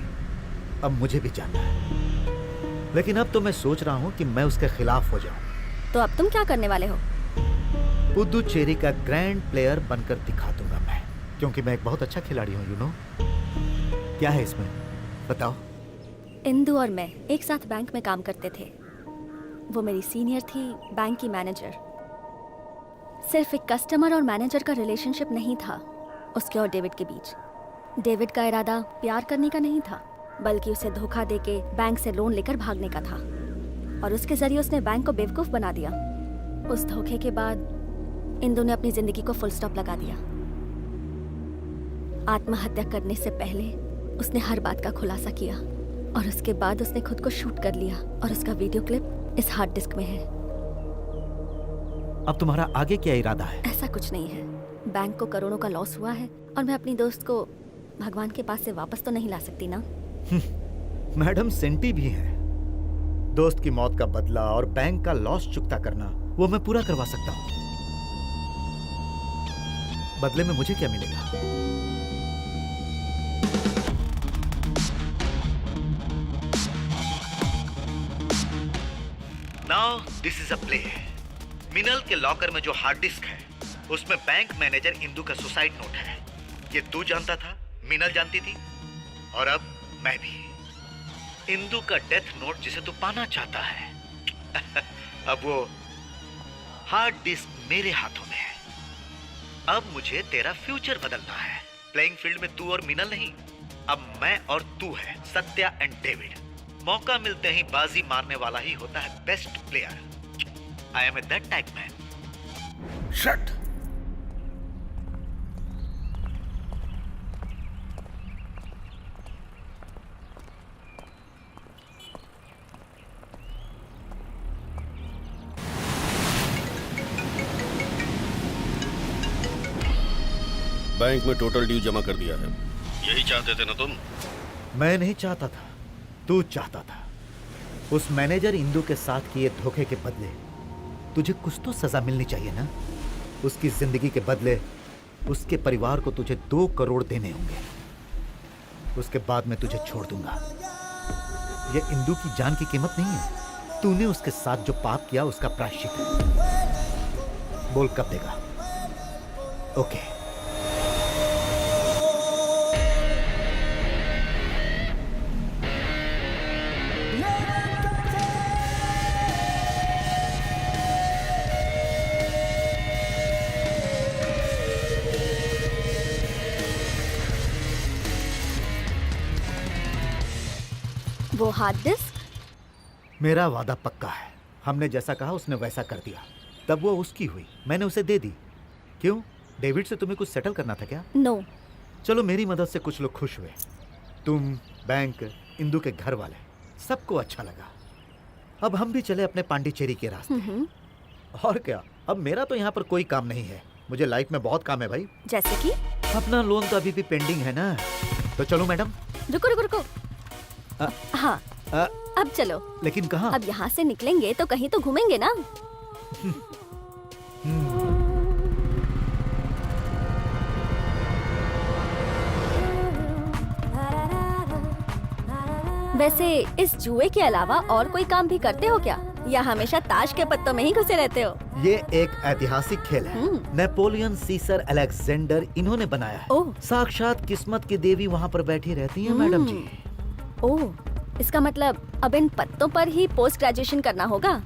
C: अब मुझे भी जानना है। लेकिन अब तो मैं सोच रहा हूँ कि मैं उसके खिलाफ हो जाऊं।
M: तो अब तुम क्या करने वाले हो?
C: पुदुचेरी का ग्रैंड प्लेयर बनकर दिखा दूंगा मैं, क्योंकि मैं एक बहुत अच्छा खिलाड़ी हूँ, यू नो। क्या है इसमें, बताओ।
M: इंदु और मैं एक साथ बैंक में काम करते थे। वो मेरी सीनियर थी, बैंक की मैनेजर। सिर्फ एक कस्टमर और मैनेजर का रिलेशनशिप नहीं था उसके और डेविड के बीच। डेविड का इरादा प्यार करने का नहीं था, बल्कि उसे धोखा देके बैंक से लोन लेकर भागने का था, और उसके जरिए उसने बैंक को बेवकूफ बना दिया। उस धोखे के बाद इंदु ने अपनी जिंदगी को फुल स्टॉप लगा दिया। आत्महत्या करने से पहले उसने हर बात का खुलासा किया, और उसके बाद उसने खुद को शूट कर लिया, और उसका वीडियो क्लिप इस हार्ड डिस्क में है।
C: अब तुम्हारा आगे क्या इरादा है?
M: ऐसा कुछ नहीं है। बैंक को करोड़ों का लॉस हुआ है, और मैं अपनी दोस्त को भगवान के पास से वापस तो नहीं ला सकती ना।
C: मैडम सेंटी भी है। दोस्त की मौत का बदला और बैंक का लॉस चुकता करना, वो मैं पूरा करवा सकता हूँ। बदले में मुझे क्या मिलेगा?
N: Now this is a play. मिनल के लॉकर में जो हार्ड डिस्क है, उसमें बैंक मैनेजर इंदु का सुसाइड नोट है। ये तू जानता था, मिनल जानती थी, और अब मैं भी। इंदु का डेथ नोट जिसे तू पाना चाहता है अब वो हार्ड डिस्क मेरे हाथों में है। अब मुझे तेरा फ्यूचर बदलना है। प्लेइंग फील्ड में तू और मिनल नहीं, अब मैं और तू है, सत्या एंड डेविड। मौका मिलते ही बाजी मारने वाला ही होता है best player. I am a that type man.
B: Shut. Bank में टोटल ड्यू जमा कर दिया है। यही चाहते थे ना तुम?
C: मैं नहीं चाहता था, तू चाहता था। उस मैनेजर इंदु के साथ किए धोखे के बदले तुझे कुछ तो सजा मिलनी चाहिए ना। उसकी जिंदगी के बदले उसके परिवार को तुझे 2 करोड़ देने होंगे। उसके बाद मैं तुझे छोड़ दूंगा। ये इंदु की जान की कीमत नहीं है। तूने उसके साथ जो पाप किया उसका प्रायश्चित है। बोल कब देगा? ओके।
M: वो हार्ड डिस्क?
C: मेरा वादा पक्का है। हमने जैसा कहा उसने वैसा कर दिया। तब वो उसकी हुई, मैंने उसे दे दी। क्यों, डेविड से तुम्हें कुछ सेटल करना था क्या?
M: नो।
C: चलो मेरी मदद से कुछ लोग खुश हुए, तुम, बैंक, इंदु के घर वाले, सबको अच्छा लगा। अब हम भी चले अपने पांडिचेरी के रास्ते। और क्या, अब मेरा तो यहाँ पर कोई काम नहीं है, मुझे लाइफ में बहुत काम है भाई।
M: जैसे कि?
C: अपना लोन तो अभी भी पेंडिंग है ना। तो चलो मैडम।
M: रुको रुको रुको। हाँ, अब चलो।
C: लेकिन कहाँ?
M: अब यहाँ से निकलेंगे तो कहीं तो घूमेंगे ना। वैसे इस जुए के अलावा और कोई काम भी करते हो क्या, या हमेशा ताश के पत्तों में ही घुसे रहते हो?
C: ये एक ऐतिहासिक खेल है। नेपोलियन, सीसर, अलेक्जेंडर इन्होंने बनाया है। साक्षात किस्मत की देवी वहाँ पर बैठी रहती है मैडम जी।
M: ओह, इसका मतलब अब इन पत्तों पर ही पोस्ट ग्रेजुएशन करना होगा।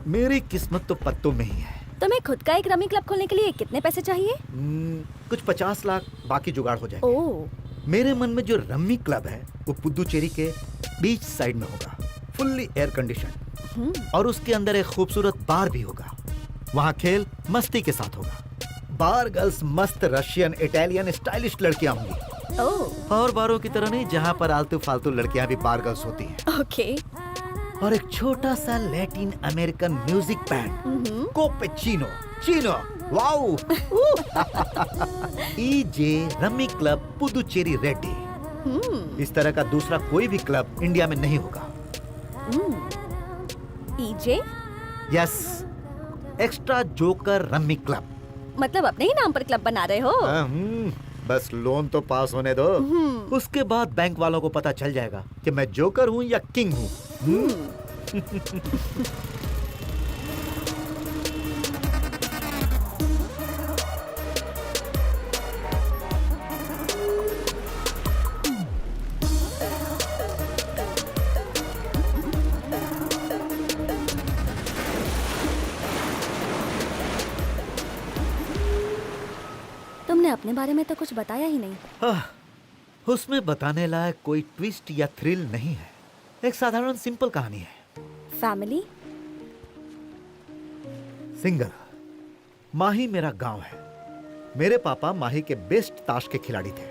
C: मेरी किस्मत तो पत्तों में ही है।
M: तुम्हें खुद का एक रमी क्लब खोलने के लिए कितने पैसे चाहिए?
C: कुछ 50 लाख, बाकी जुगाड़ हो जाएगा।
M: ओह,
C: मेरे मन में जो रम्मी क्लब है वो पुदुचेरी के बीच साइड में होगा, फुल्ली एयर कंडीशन, और उसके अंदर एक खूबसूरत बार भी होगा। वहाँ खेल मस्ती के साथ होगा। बार गर्ल्स मस्त रशियन, इटालियन, स्टाइलिश लड़कियाँ होंगी। और बारों की तरह नहीं जहाँ पर आलतू फालतू लड़कियाँ भी बार गर्ल्स होती हैं।
M: ओके।
C: और एक छोटा सा लैटिन अमेरिकन म्यूजिक बैंड, कोपेचिनो, चीनो, wow. EJ rummy club Puducherry Reddy. इस तरह का दूसरा कोई भी क्लब इंडिया में नहीं होगा।
M: EJ?
C: Yes, extra joker rummy club.
M: मतलब अपने ही नाम पर क्लब बना रहे हो?
C: बस लोन तो पास होने दो, उसके बाद बैंक वालों को पता चल जाएगा कि मैं जोकर हूँ या किंग हूँ।
M: तुमने अपने बारे में तो कुछ बताया ही नहीं।
C: उसमें बताने लायक कोई ट्विस्ट या थ्रिल नहीं है, एक साधारण सिंपल कहानी है।
M: फैमिली?
C: सिंगल। माही मेरा गांव है। मेरे पापा माही के बेस्ट ताश के खिलाड़ी थे,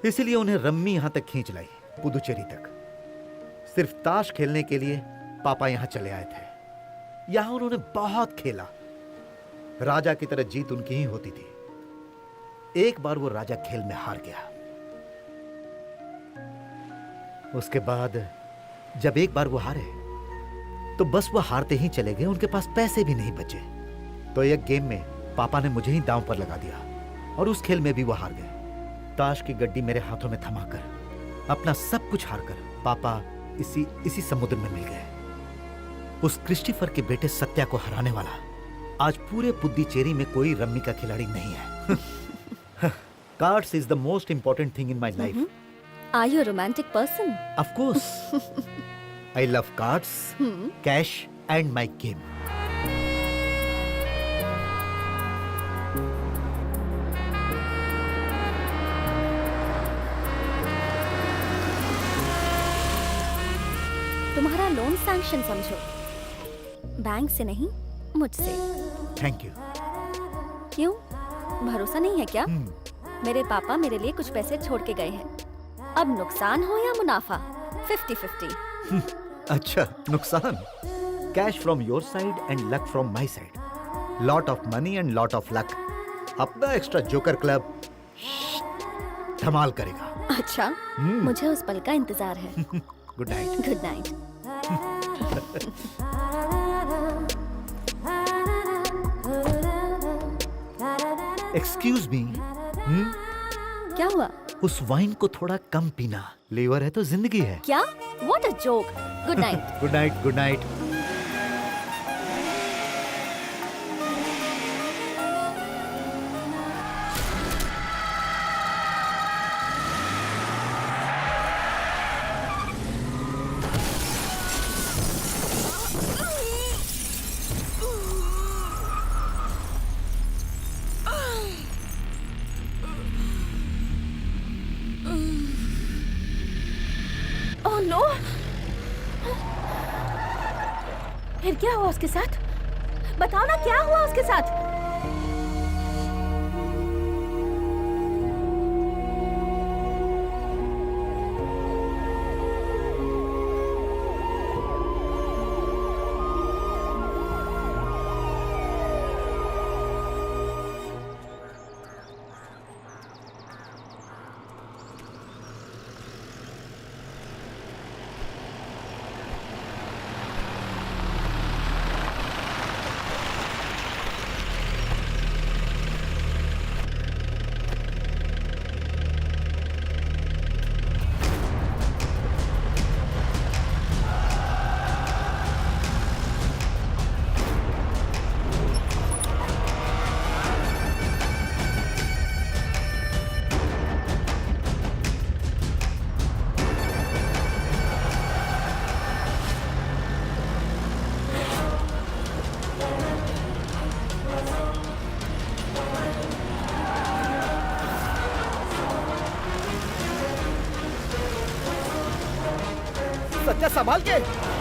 C: इसीलिए उन्हें रम्मी यहां तक खींच लाई, पुदुचेरी तक। सिर्फ ताश खेलने के लिए पापा यहां चले आए थे। यहां उन्होंने बहुत खेला, राजा की तरह जीत उनकी ही होती थी। एक बार वो राजा खेल में हार गया। उसके बाद जब एक बार वो हारे तो बस वो हारते ही चले गए, उनके पास पैसे भी नहीं बचे। तो एक गेम में पापा ने मुझे ही दांव पर लगा दिया और उस खेल में भी वो हार गए। ताश की गड्डी मेरे हाथों में थमाकर, अपना सब कुछ हारकर पापा इसी समुद्र में मिल गए। उस क्रिस्टोफर के बेटे सत्या को हराने वाला आज पूरे पुदुचेरी में कोई रम्मी का खिलाड़ी नहीं है। Cards is the most important thing in my life.
M: Are you a romantic person?
C: Of course. I love cards, cash and my game.
M: तुम्हारा लोन सैंक्शन समझो, बैंक से नहीं, मुझसे।
C: Thank you.
M: क्यों, भरोसा नहीं है क्या? मेरे पापा मेरे लिए कुछ पैसे छोड़ के गए हैं। अब नुकसान हो या मुनाफा, 50-50।
C: अच्छा, नुकसान। Cash from your side and luck from my side. Lot of money and lot of luck. अपना एक्स्ट्रा जोकर क्लब धमाल करेगा।
M: अच्छा, मुझे उस पल का इंतजार है।
C: Good night.
M: Good night.
C: Excuse me.
M: क्या हुआ?
C: उस वाइन को थोड़ा कम पीना, लीवर है तो जिंदगी है।
M: क्या? What a joke. Good night.
C: Good night, good night.
D: फिर क्या हुआ उसके साथ? बताओ ना, क्या हुआ उसके साथ?
E: सत्या संभाल के।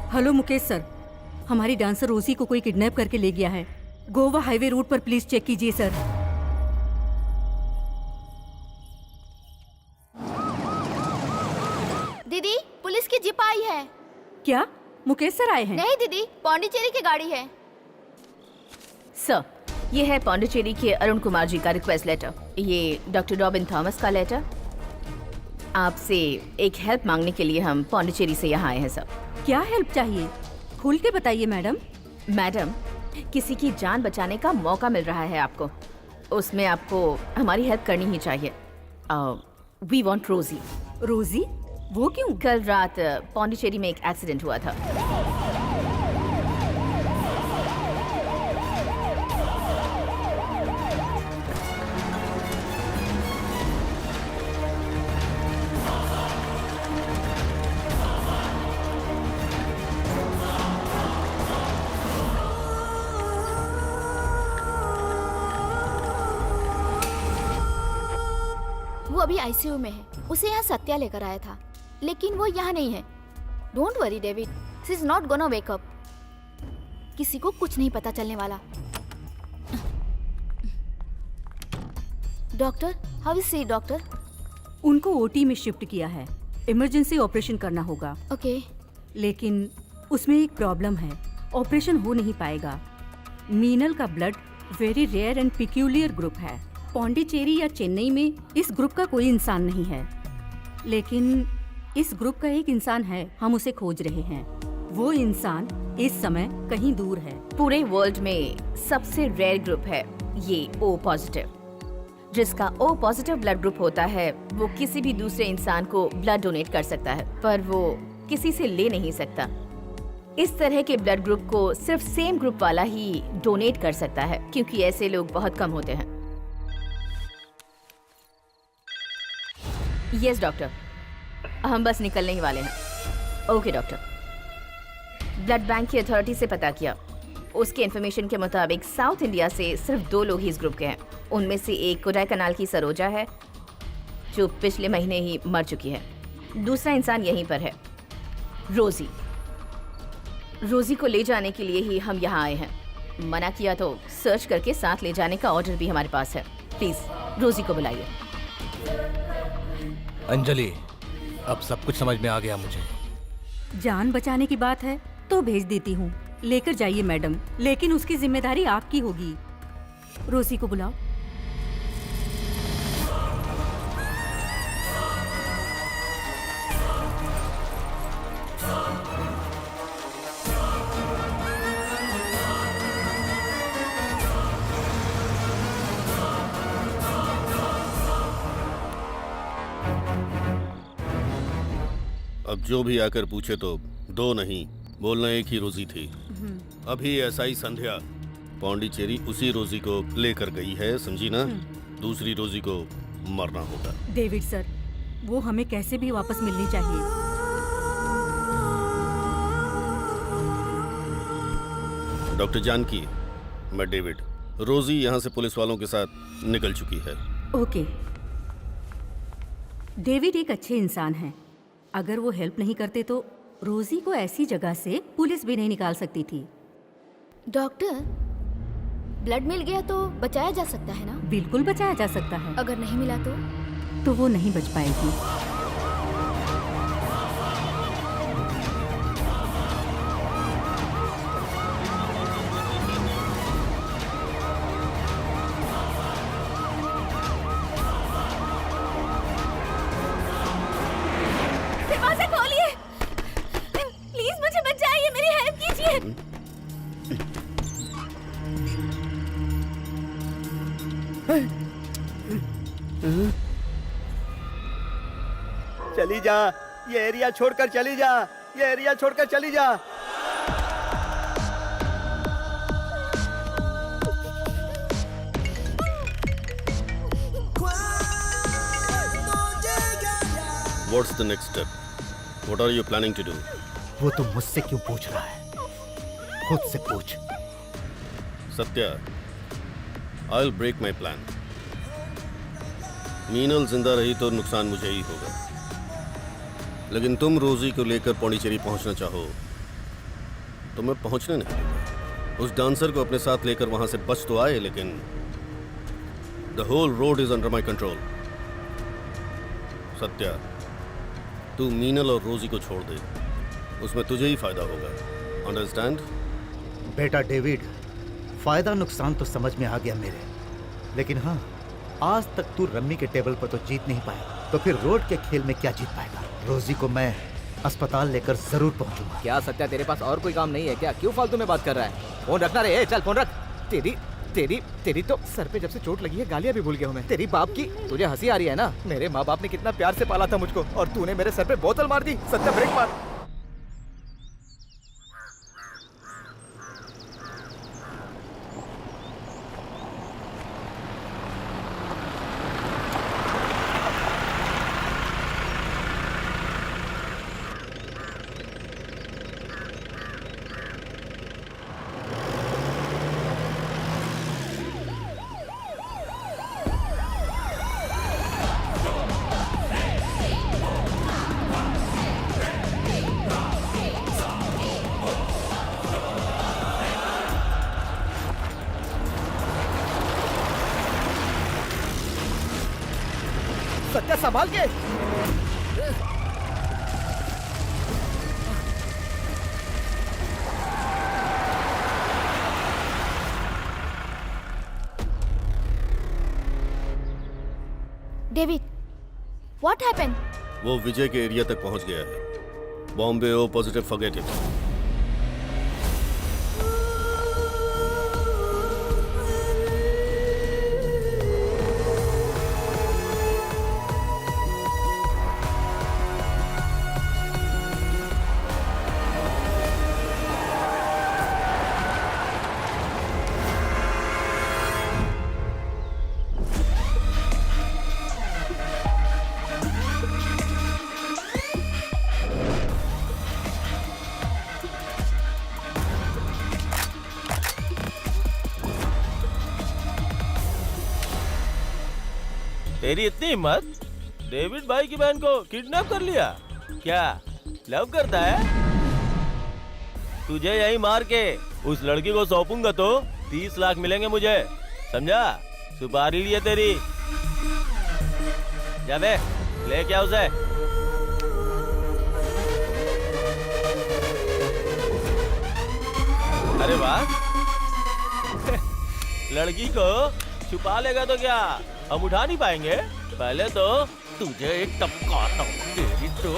H: हेलो मुकेश सर, हमारी डांसर रोजी को कोई किडनैप करके ले गया है। गोवा हाईवे रूट पर प्लीज चेक कीजिए सर।
M: दीदी, पुलिस की जीप आई है।
H: क्या मुकेश सर आए हैं?
M: नहीं दीदी, पौंडीचेरी की गाड़ी है।
D: सर, ये है पौंडीचेरी के अरुण कुमार जी का रिक्वेस्ट लेटर। ये डॉक्टर रॉबिन थॉमस का लेटर। आपसे एक हेल्प मांगने के लिए हम पौंडीचेरी से यहाँ आए हैं सर।
H: क्या हेल्प चाहिए? खुल के बताइए मैडम।
D: मैडम, किसी की जान बचाने का मौका मिल रहा है आपको, उसमें आपको हमारी हेल्प करनी ही चाहिए। वी वांट रोजी।
H: रोजी? वो क्यों?
D: कल रात पौंडीचेरी में एक एक्सीडेंट हुआ था।
M: वो अभी आईसीयू में है। उसे यहाँ सत्या लेकर आया था, लेकिन वो यहाँ नहीं है। Don't worry David, she is not gonna wake up. किसी को कुछ नहीं पता चलने वाला। Doctor, how is she doctor?
H: उनको ओटी में शिफ्ट किया है। इमरजेंसी ऑपरेशन करना होगा।
M: ओके।
H: लेकिन उसमें एक प्रॉब्लम है, ऑपरेशन हो नहीं पाएगा। मीनल का blood very rare and peculiar group है। पौंडीचेरी या चेन्नई में इस ग्रुप का कोई इंसान नहीं है, लेकिन इस ग्रुप का एक इंसान है। हम उसे खोज रहे हैं। वो इंसान इस समय कहीं दूर है।
D: पूरे वर्ल्ड में सबसे रेयर ग्रुप है ये ओ पॉजिटिव। जिसका ओ पॉजिटिव ब्लड ग्रुप होता है वो किसी भी दूसरे इंसान को ब्लड डोनेट कर सकता है, पर वो किसी से ले नहीं सकता। इस तरह के ब्लड ग्रुप को सिर्फ सेम ग्रुप वाला ही डोनेट कर सकता है, क्योंकि ऐसे लोग बहुत कम होते हैं। यस डॉक्टर, हम बस निकलने ही वाले हैं। Okay doctor. ब्लड बैंक की अथॉरिटी से पता किया, उसके इन्फॉर्मेशन के मुताबिक साउथ इंडिया से सिर्फ 2 लोग ही इस ग्रुप के हैं। उनमें से एक कोडाईकनाल की सरोजा है जो पिछले महीने ही मर चुकी है। दूसरा इंसान यहीं पर है, रोजी। रोजी को ले जाने के लिए ही हम यहाँ आए हैं। मना किया तो सर्च करके साथ ले जाने का ऑर्डर भी हमारे पास है। प्लीज रोजी को बुलाइए।
O: अंजलि, अब सब कुछ समझ में आ गया मुझे।
H: जान बचाने की बात है तो भेज देती हूँ, लेकर जाइए मैडम, लेकिन उसकी जिम्मेदारी आपकी होगी। रोजी को बुलाओ।
B: अब जो भी आकर पूछे तो 2 नहीं, बोलना एक ही रोजी थी। अभी एसआई संध्या पौंडीचेरी उसी रोजी को लेकर गई है, समझी ना? दूसरी रोजी को मरना होगा।
H: डेविड सर, वो हमें कैसे भी वापस मिलनी चाहिए।
B: डॉक्टर जानकी, मैं डेविड। रोजी यहाँ से पुलिस वालों के साथ निकल चुकी है।
H: ओके। डेविड एक अच्छे इंसान हैं। अगर वो हेल्प नहीं करते तो रोजी को ऐसी जगह से पुलिस भी नहीं निकाल सकती थी।
M: डॉक्टर, ब्लड मिल गया तो बचाया जा सकता है ना?
H: बिल्कुल बचाया जा सकता है।
M: अगर नहीं मिला तो
H: वो नहीं बच पाएगी।
L: चली जा, ये एरिया छोड़कर चली जा, ये एरिया छोड़कर चली जा।
B: What's the next step? What are you planning to do?
C: वो तुम मुझसे क्यों पूछ रहा है? खुद से पूछ।
B: Satya, I'll break my plan. Meenal जिंदा रही तो नुकसान मुझे ही होगा, लेकिन तुम रोजी को लेकर पौंडीचेरी पहुंचना चाहो तो मैं पहुंचने नहीं दूंगा। उस डांसर को अपने साथ लेकर वहां से बच तो आए, लेकिन the whole road is under my control. Satya, तू मीनल और रोजी को छोड़ दे, उसमें तुझे ही फायदा होगा। अंडरस्टैंड?
C: बेटा डेविड, फायदा नुकसान तो समझ में आ गया मेरे, लेकिन हाँ, आज तक तू रम्मी के टेबल पर तो जीत नहीं पाया, तो फिर रोड के खेल में क्या जीत पाएगा? रोजी को मैं अस्पताल लेकर जरूर पहुंचूंगा।
E: क्या सत्या, तेरे पास और कोई काम नहीं है क्या? क्यों फालतू में बात कर रहा है? फोन रखना रे, चल फोन रख। तेरी तेरी तेरी तो सर पे जब से चोट लगी है गालियां भी भूल गया हूं मैं। तेरी बाप की, तुझे हंसी आ रही है ना? मेरे माँ बाप ने कितना प्यार से पाला था मुझको, और तूने मेरे सर पे बोतल मार दी। सत्या, ब्रेक मार। सत्या, संभाल के।
M: David, what happened?
B: वो विजय के एरिया तक पहुंच गया है। Bombay O positive, forget it.
K: तेरी इतनी हिम्मत, डेविड भाई की बहन को किडनैप कर लिया? क्या लव करता है? तुझे यही मार के उस लड़की को सौंपूंगा तो 30 लाख मिलेंगे मुझे, समझा? सुपारी लिए तेरी। जा बे, ले क्या उसे। अरे वाह, लड़की को छुपा लेगा तो क्या हम उठा नहीं पाएंगे? पहले तो तुझे एक टपकाता हूँ, तेरी तो।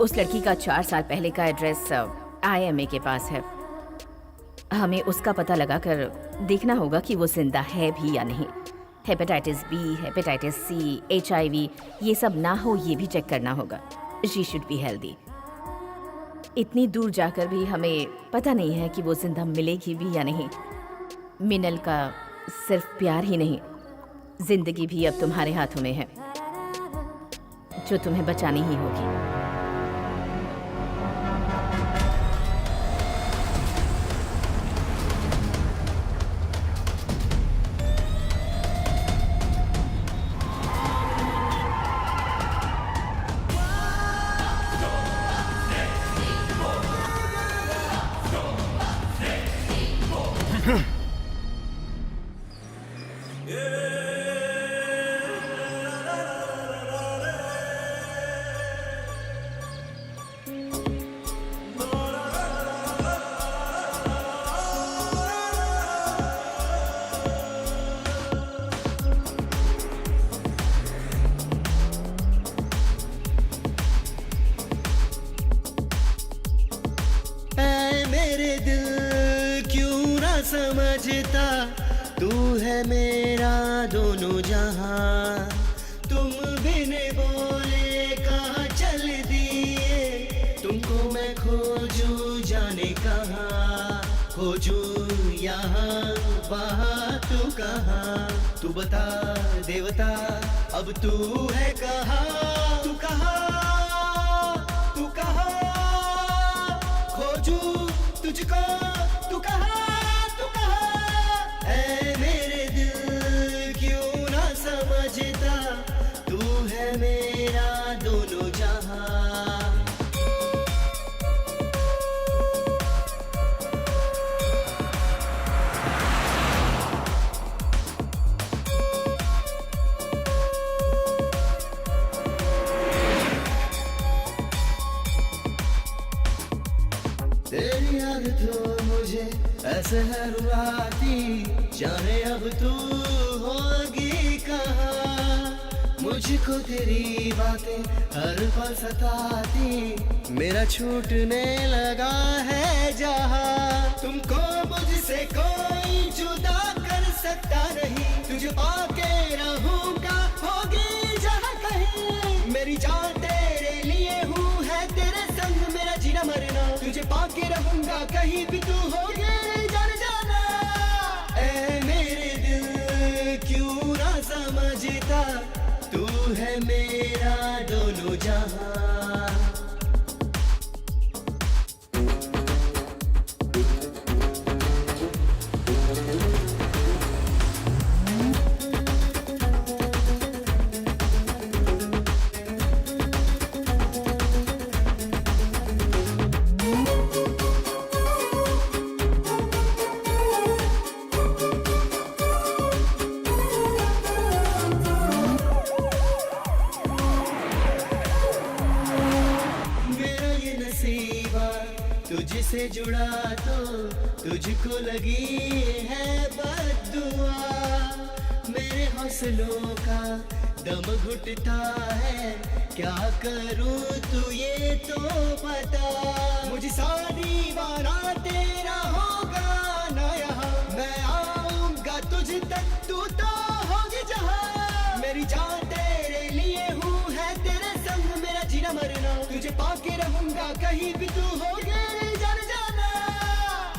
D: उस लड़की का 4 साल पहले का एड्रेस IMA के पास है। हमें उसका पता लगाकर देखना होगा कि वो जिंदा है भी या नहीं। Hepatitis B, hepatitis C, HIV ये सब ना हो ये भी चेक करना होगा। She should be healthy. इतनी दूर जाकर भी हमें पता नहीं है कि वो जिंदा मिलेगी भी या नहीं। मिनल का सिर्फ प्यार ही नहीं, जिंदगी भी अब तुम्हारे हाथों में है, जो तुम्हें बचानी ही होगी।
P: मेरे दिल क्यों ना समझता, तू है मेरा दोनों जहां। तुम बिन बोले कहाँ चल दिए, तुमको मैं खोजूं जाने कहाँ, खोजूं यहाँ वहाँ तू कहाँ। तू बता देवता अब तू है कहाँ, तू कहाँ, तू कहाँ, खोजूं तुझको, तू कहाँ, तू कहाँ। ऐ मेरे दिल क्यों ना समझता, तू है मेरा दोनों जहां। तेरी याद तो मुझे ऐसे है रुलाती, जाने अब तू होगी कहाँ। मुझको तेरी बातें हर पल सताती, मेरा छूटने लगा है जहाँ। तुमको मुझसे कोई जुदा कर सकता नहीं, तुझे पाके रहूंगा होगी जहाँ कहीं। मेरी जान तेरे लिए हूँ, है तेरे संग मेरा जीना मरना, तुझे पाके रहूंगा कहीं भी तू होगी जान जाना। ऐ मेरे दिल क्यों ना समझता, तू है मेरा दोनों जहां। तुझसे जुड़ा तो तुझको लगी है बद्दुआ। मेरे हौसलों का दम घुटता है, क्या करूं तू ये तो बता। मुझे शादी वाला तेरा होगा ना यहाँ, मैं आऊंगा तुझ तक तू तो होगी जहाँ। मेरी जान तेरे लिए हूँ, है तेरे संग मेरा जीना मरना, तुझे पाके रहूंगा कहीं भी तू होगी जान जाना।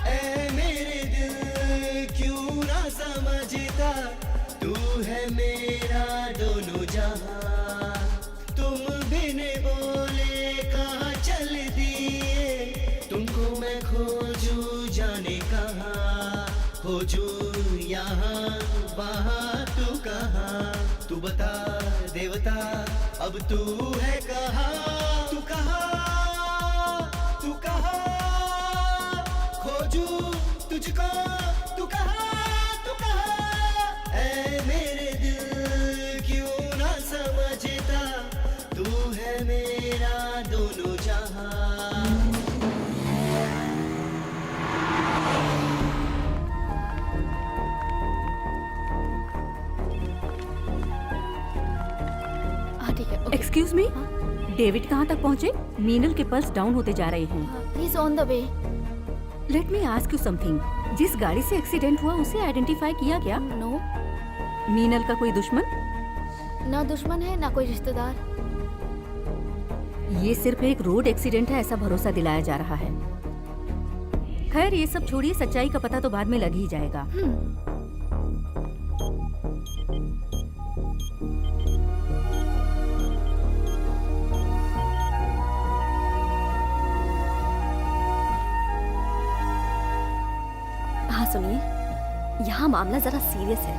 P: ऐ मेरे दिल क्यों ना समझता, तू है मेरा दोनों जहां। तुम बिन बोले कहाँ चल दिए, तुमको मैं खोजूं जाने कहाँ, खोजूं यहाँ वहाँ तू कहाँ। तू बता देवता अब तू है कहाँ, तू कहाँ, तू कहाँ, खोजूं तुझको, तू कहाँ, तू कहाँ। ऐ मेरे दिल क्यों ना समझता, तू है मेरा दोनों जहां।
M: ठीक है।
H: एक्सक्यूज मी, डेविड कहाँ तक पहुँचे? मीनल के पल्स डाउन होते जा रहे हैं।
M: He is on the way.
H: Let me ask you something. जिस गाड़ी से एक्सीडेंट हुआ उसे आइडेंटिफाई किया क्या?
M: नो।
H: मीनल का कोई दुश्मन?
M: ना दुश्मन है ना कोई रिश्तेदार।
H: ये सिर्फ एक रोड एक्सीडेंट है ऐसा भरोसा दिलाया जा रहा है। खैर ये सब छोड़िए, सच्चाई का पता तो बाद में लग ही जाएगा।
M: हाँ सुनिए, यहाँ मामला जरा सीरियस है।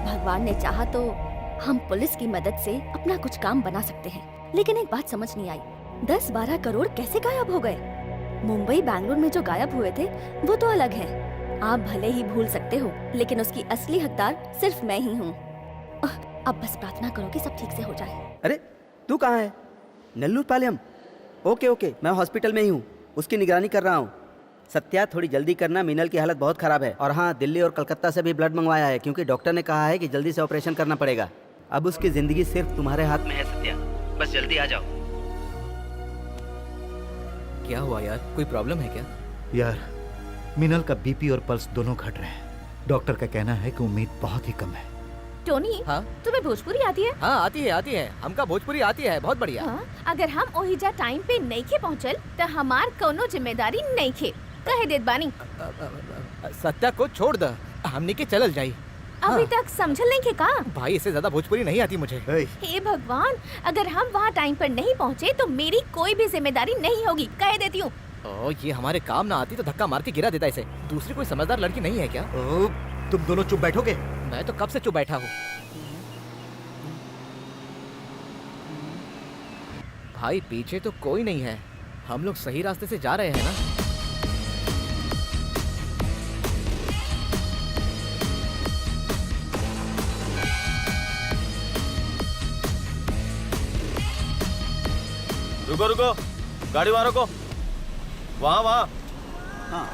M: भगवान ने चाहा तो हम पुलिस की मदद से अपना कुछ काम बना सकते हैं, लेकिन एक बात समझ नहीं आई, 10-12 करोड़ कैसे गायब हो गए? मुंबई बैंगलोर में जो गायब हुए थे वो तो अलग है। आप भले ही भूल सकते हो, लेकिन उसकी असली हकदार सिर्फ मैं ही हूँ। अब बस प्रार्थना करो कि सब ठीक से हो जाए।
L: अरे तू कहाँ है? नेल्लूर पालयम। ओके ओके, मैं हॉस्पिटल में ही हूँ, उसकी निगरानी कर रहा हूँ। सत्या थोड़ी जल्दी करना, मीनल की हालत बहुत ख़राब है। और हाँ, दिल्ली और कलकत्ता से भी ब्लड मंगवाया है, क्योंकि डॉक्टर ने कहा है कि जल्दी से ऑपरेशन करना पड़ेगा। अब उसकी ज़िंदगी सिर्फ तुम्हारे हाथ में है सत्या, बस जल्दी आ जाओ।
E: क्या हुआ यार, कोई प्रॉब्लम है क्या?
C: यार मीनल का बीपी और पल्स दोनों घट रहे हैं। डॉक्टर का कहना है कि उम्मीद बहुत ही कम है।
D: टोनी,
E: हाँ?
D: तुम्हें भोजपुरी आती है?
E: हाँ आती है। हमका भोजपुरी आती है, बहुत बढ़िया।
D: हाँ? अगर हम ओहिजा टाइम पे नहीं के पहुँचल तो हमार कोनो जिम्मेदारी नहीं खे, कहे देत बानी।
E: सत्या को छोड़ द, हमने के चलल जाई।
D: अभी तक समझल नहीं के का?
E: भाई इससे ज्यादा भोजपुरी नहीं आती मुझे।
D: हे भगवान, अगर हम वहाँ टाइम पर नहीं पहुँचे तो मेरी कोई भी जिम्मेदारी नहीं होगी, कह देती हूँ।
E: ये हमारे काम ना आती तो धक्का मार के गिरा देता इसे। दूसरी कोई समझदार लड़की नहीं है क्या?
C: तुम दोनों चुप बैठोगे?
E: मैं तो कब से चुप बैठा हूँ। भाई पीछे तो कोई नहीं है, हम लोग सही रास्ते से जा रहे हैं ना?
A: रुको, गाड़ी वहां रोको, वहां।
L: हाँ।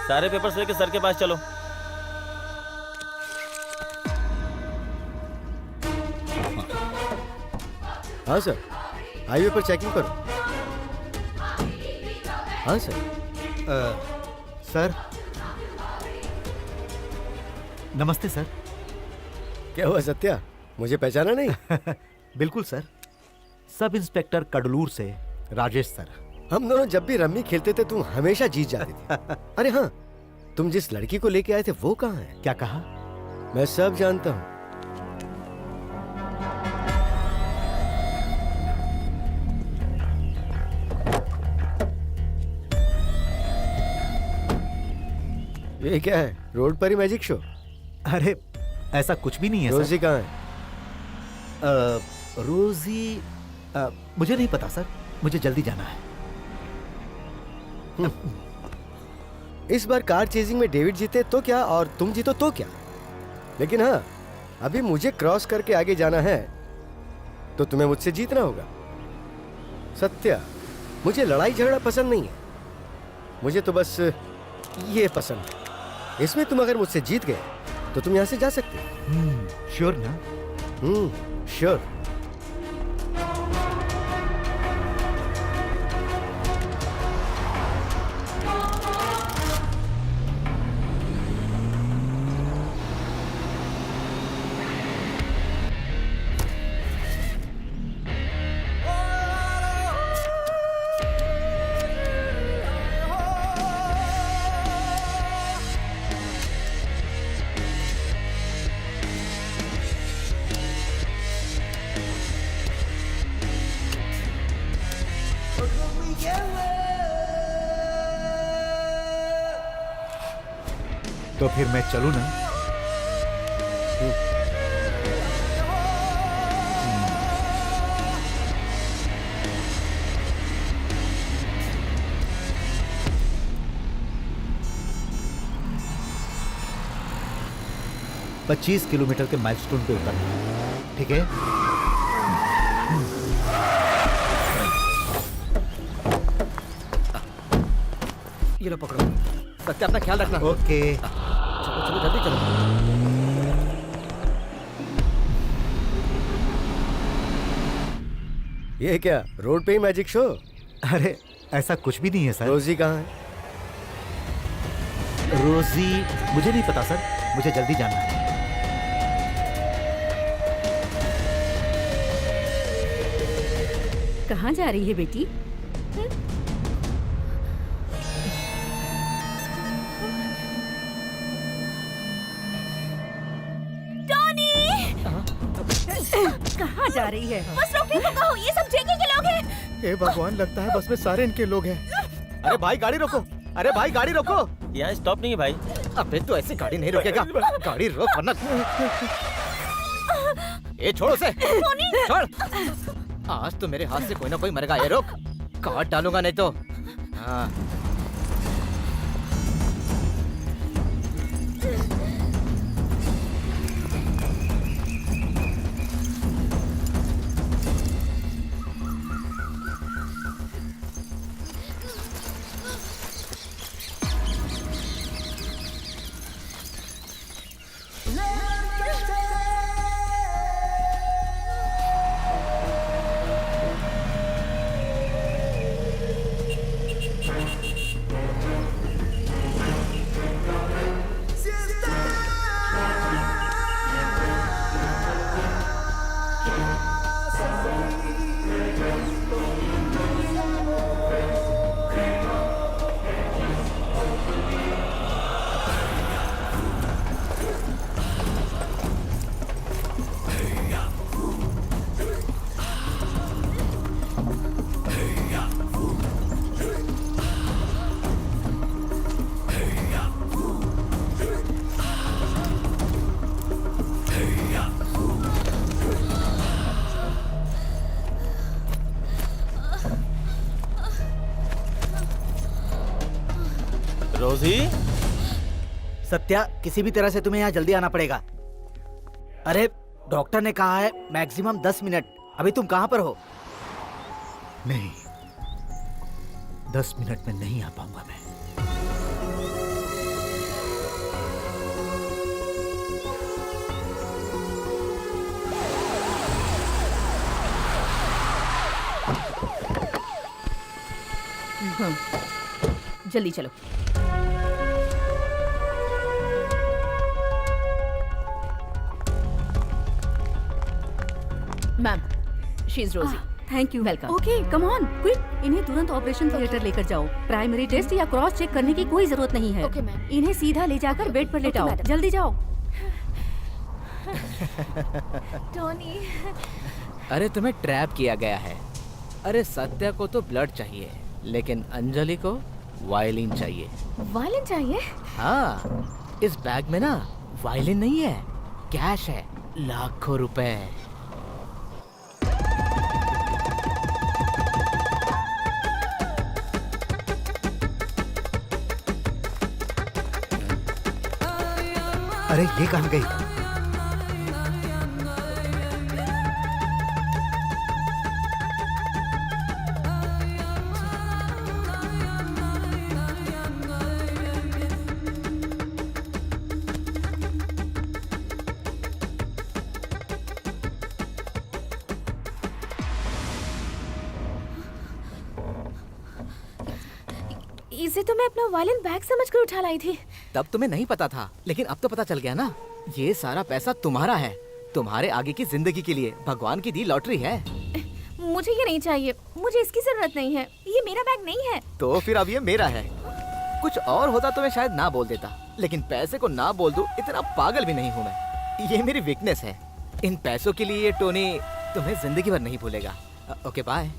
A: सारे पेपर्स लेके सर के पास चलो।
J: हाँ सर, हाईवे पर चेकिंग करो। हाँ सर।
C: सर नमस्ते सर।
J: क्या हुआ सत्या, मुझे पहचाना नहीं?
C: बिल्कुल सर, सब इंस्पेक्टर कडलूर से राजेश सर।
J: हम दोनों जब भी रम्मी खेलते थे तुम हमेशा जीत जाते थे। अरे हाँ, तुम जिस लड़की को लेके आए थे वो कहाँ है?
C: क्या कहा?
J: मैं सब जानता हूँ। ये क्या है, रोड पर ही मैजिक शो?
C: अरे ऐसा कुछ भी नहीं है।
J: रोजी कहाँ है?
C: रोजी मुझे नहीं पता सर, मुझे जल्दी जाना है।
J: इस बार कार चेजिंग में डेविड जीते तो क्या और तुम जीतो तो क्या, लेकिन हाँ अभी मुझे क्रॉस करके आगे जाना है तो तुम्हें मुझसे जीतना होगा। सत्या, मुझे लड़ाई झगड़ा पसंद नहीं है, मुझे तो बस ये पसंद है। इसमें तुम अगर मुझसे जीत गए तो तुम यहाँ से जा सकते हो।
C: श्योर ना?
J: श्योर।
C: तो फिर मैं चलूं ना? $25 किलोमीटर के माइलस्टोन पे उतरना, ठीक है?
E: ये लो पकड़ो। सत्या अपना ख्याल रखना।
C: ओके।
E: चलो चलो जल्दी चलो।
J: ये क्या रोड पे ही मैजिक शो?
C: अरे ऐसा कुछ भी नहीं है सर।
J: रोजी कहाँ है?
C: रोजी मुझे नहीं पता सर, मुझे जल्दी जाना है।
H: कहाँ जा रही है बेटी? कहाँ जा रही है?
D: बस रोकने को कहो, ये सब जेके के लोग हैं।
C: हे भगवान, लगता है बस में सारे इनके लोग हैं। अरे भाई गाड़ी रोको, अरे भाई गाड़ी रोको।
K: यहाँ स्टॉप नहीं है भाई।
E: अबे तो ऐसे गाड़ी नहीं रोकेगा, गाड़ी रोक वरना। ये छोड़ उसे, छोड़। आज तो मेरे हाथ से कोई ना कोई मरेगा। ये रोक, काट डालूंगा नहीं तो। हाँ।
K: रोजी,
E: सत्या, किसी भी तरह से तुम्हें यहाँ जल्दी आना पड़ेगा। अरे डॉक्टर ने कहा है मैक्सिमम 10 मिनट। अभी तुम कहाँ पर हो?
C: नहीं, 10 मिनट में नहीं आ पाऊंगा मैं।
D: जल्दी चलो। मैम, शी इज रोजी।
H: Thank you.
D: Welcome.
H: Okay, come on, quick. इन्हें तुरंत ऑपरेशन थिएटर लेकर जाओ। प्राइमरी टेस्ट या क्रॉस चेक करने की कोई जरूरत नहीं है।
M: Okay ma'am.
H: इन्हें सीधा ले जाकर बेड पर लेटाओ।
M: मैडम।
H: जल्दी जाओ।
D: टोनी,
E: अरे तुम्हें ट्रैप किया गया है। अरे सत्या को तो ब्लड चाहिए, लेकिन अंजलि को वायलिन चाहिए।
D: वायलिन चाहिए?
E: हाँ, इस बैग में ना वायलिन नहीं है, कैश है, लाखों रुपए।
C: अरे ये कहाँ गई?
D: इसे तो मैं अपना वायलिन बैग समझकर उठा लाई थी।
E: तब तुम्हें नहीं पता था, लेकिन अब तो पता चल गया ना। ये सारा पैसा तुम्हारा है, तुम्हारे आगे की जिंदगी के लिए भगवान की दी लॉटरी है।
D: मुझे ये नहीं चाहिए, मुझे इसकी जरूरत नहीं है। ये मेरा बैग नहीं है।
E: तो फिर अब ये मेरा है। कुछ और होता तो मैं शायद ना बोल देता, लेकिन पैसे को ना बोल दूं इतना पागल भी नहीं हूँ मैं। ये मेरी वीकनेस है। इन पैसों के लिए टोनी तुम्हें जिंदगी भर नहीं भूलेगा। Okay bye.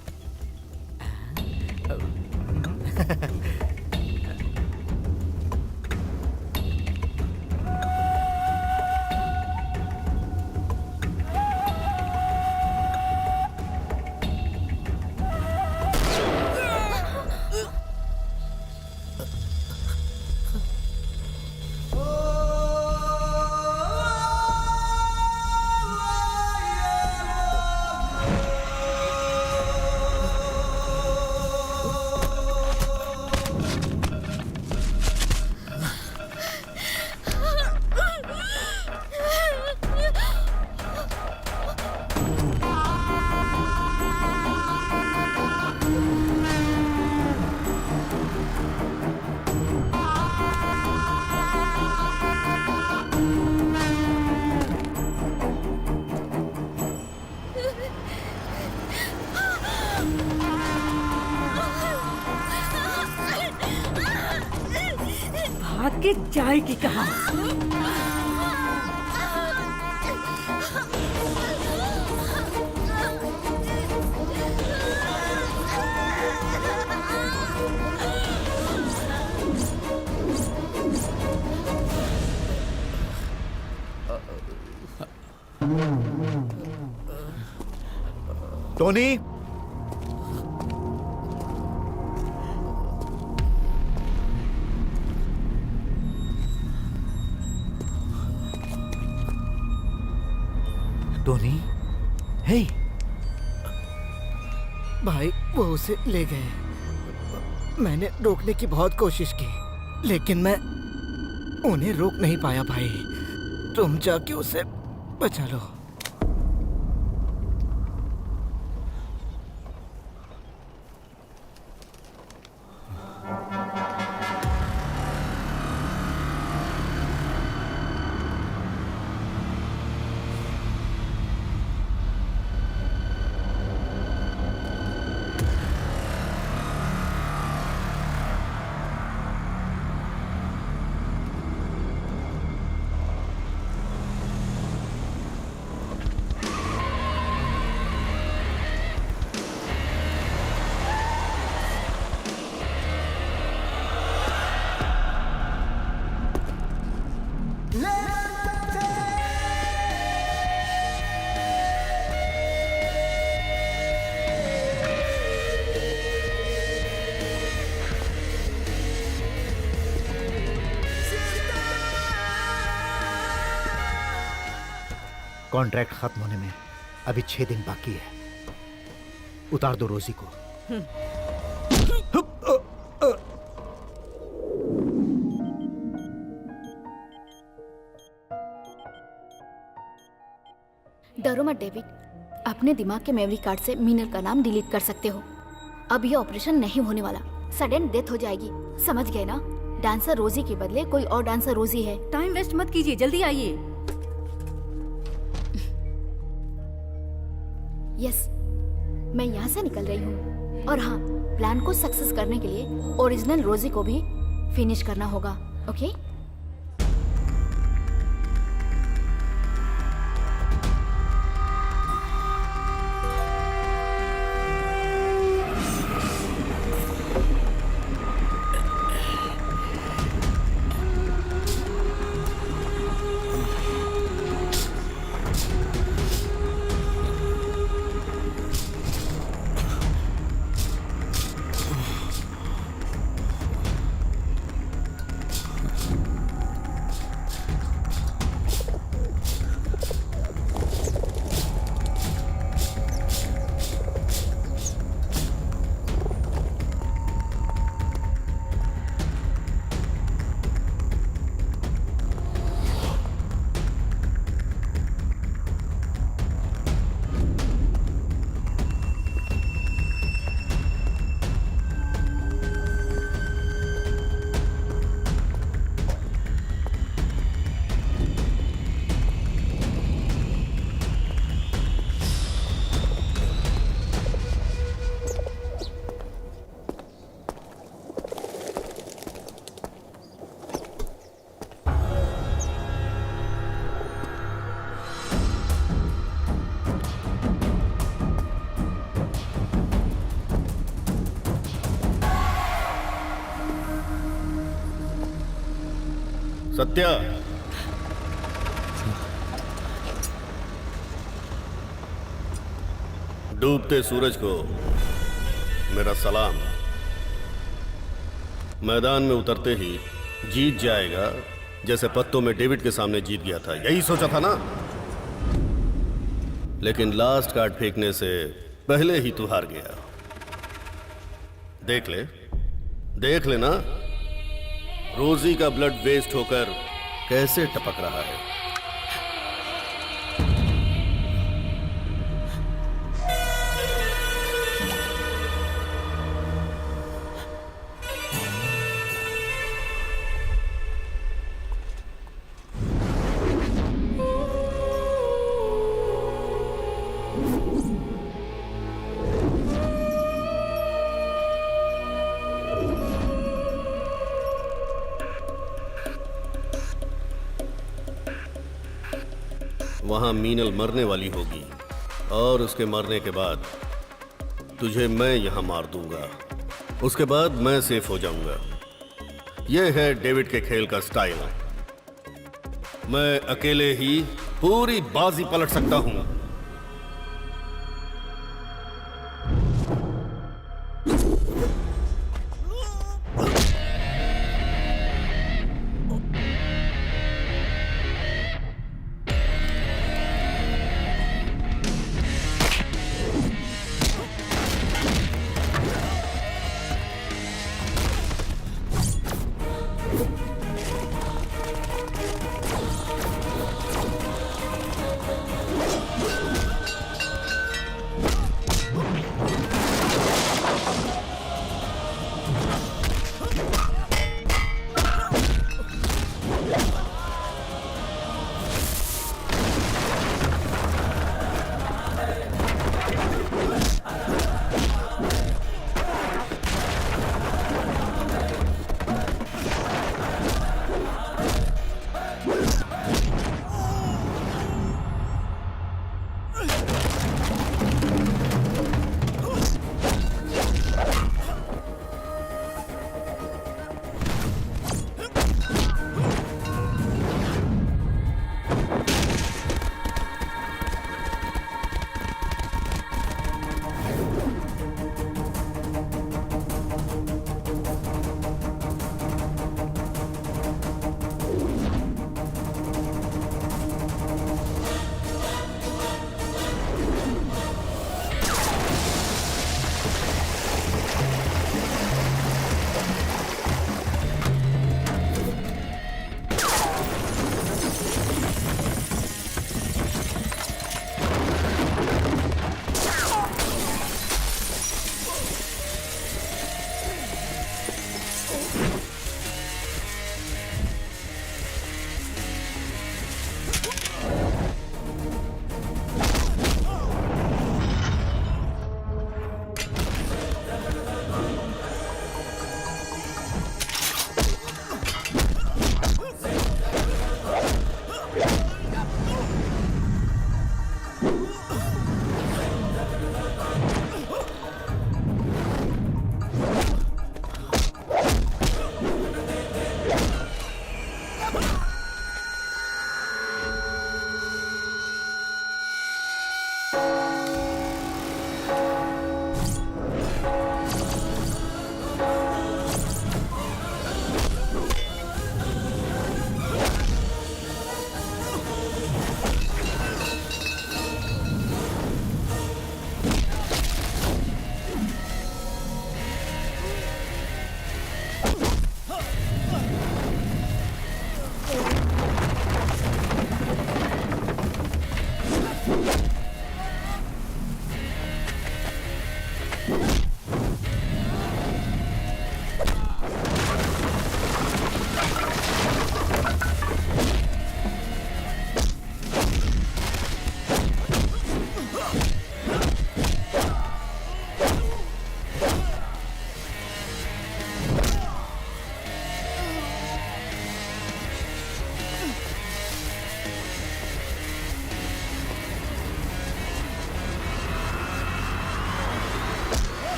H: भाग के जाएगी कहाँ?
C: टोनी, टोनी, हे,
E: भाई वो उसे ले गए। मैंने रोकने की बहुत कोशिश की, लेकिन मैं उन्हें रोक नहीं पाया भाई। तुम जाके उसे बचा लो।
C: कॉन्ट्रैक्ट खत्म होने में अभी 6 दिन बाकी है। उतार दो रोजी को।
M: डरो मत डेविड, अपने दिमाग के मेमोरी कार्ड से मीनल का नाम डिलीट कर सकते हो। अब ये ऑपरेशन नहीं होने वाला, सडन डेथ हो जाएगी, समझ गए ना? डांसर रोजी के बदले कोई और डांसर रोजी है।
H: टाइम वेस्ट मत कीजिए, जल्दी आइए।
M: यस, मैं यहाँ से निकल रही हूँ। और हाँ, प्लान को सक्सेस करने के लिए ओरिजिनल रोजी को भी फिनिश करना होगा, ओके?
B: सत्या, डूबते सूरज को मेरा सलाम। मैदान में उतरते ही जीत जाएगा, जैसे पत्तों में डेविड के सामने जीत गया था। यही सोचा था ना? लेकिन लास्ट कार्ड फेंकने से पहले ही तू हार गया। देख लेना रोजी का ब्लड वेस्ट होकर कैसे टपक रहा है। वहां मीनल मरने वाली होगी और उसके मरने के बाद तुझे मैं यहां मार दूंगा। उसके बाद मैं सेफ हो जाऊंगा। यह है डेविड के खेल का स्टाइल। मैं अकेले ही पूरी बाजी पलट सकता हूं।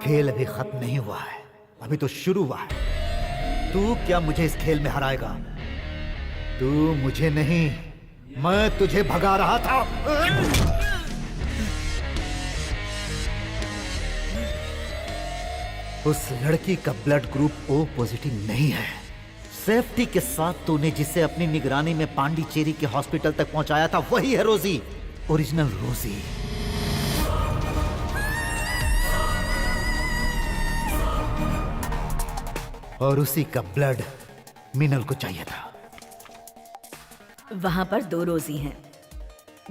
C: खेल अभी खत्म नहीं हुआ है, अभी तो शुरू हुआ है। तू क्या मुझे इस खेल में हराएगा? तू मुझे नहीं, मैं तुझे भगा रहा था। उस लड़की का ब्लड ग्रुप ओ पॉजिटिव नहीं है। सेफ्टी के साथ तूने जिसे अपनी निगरानी में पांडिचेरी के हॉस्पिटल तक पहुंचाया था वही है रोजी, ओरिजिनल रोजी। और उसी का ब्लड मीनल को चाहिए था।
H: वहां पर 2 रोजी हैं,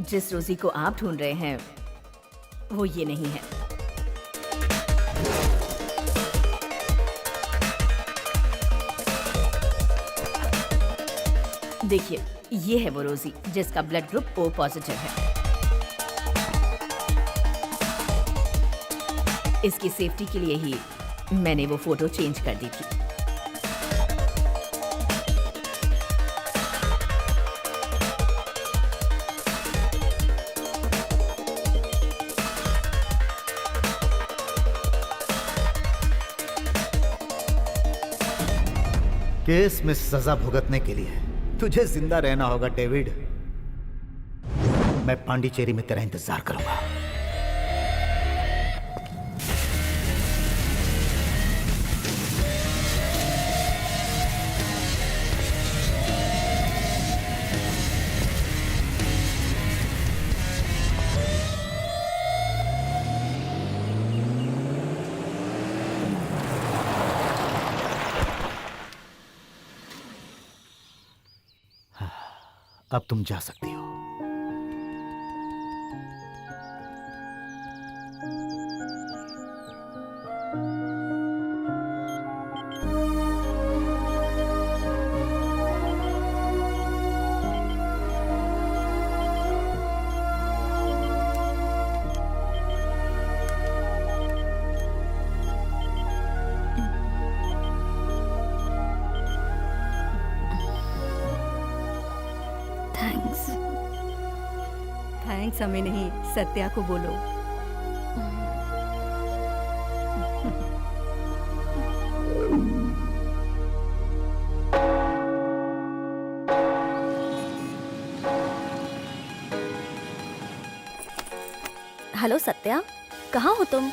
D: जिस रोजी को आप ढूंढ रहे हैं वो ये नहीं है। देखिए, ये है वो रोजी जिसका ब्लड ग्रुप O पॉजिटिव है। इसकी सेफ्टी के लिए ही मैंने वो फोटो चेंज कर दी थी।
C: केस में सजा भुगतने के लिए तुझे जिंदा रहना होगा डेविड। मैं पांडिचेरी में तेरा इंतजार करूंगा। अब तुम जा सकती हो।
H: थैंक्स हमें नहीं, सत्या को बोलो।
M: हेलो सत्या, कहाँ हो तुम?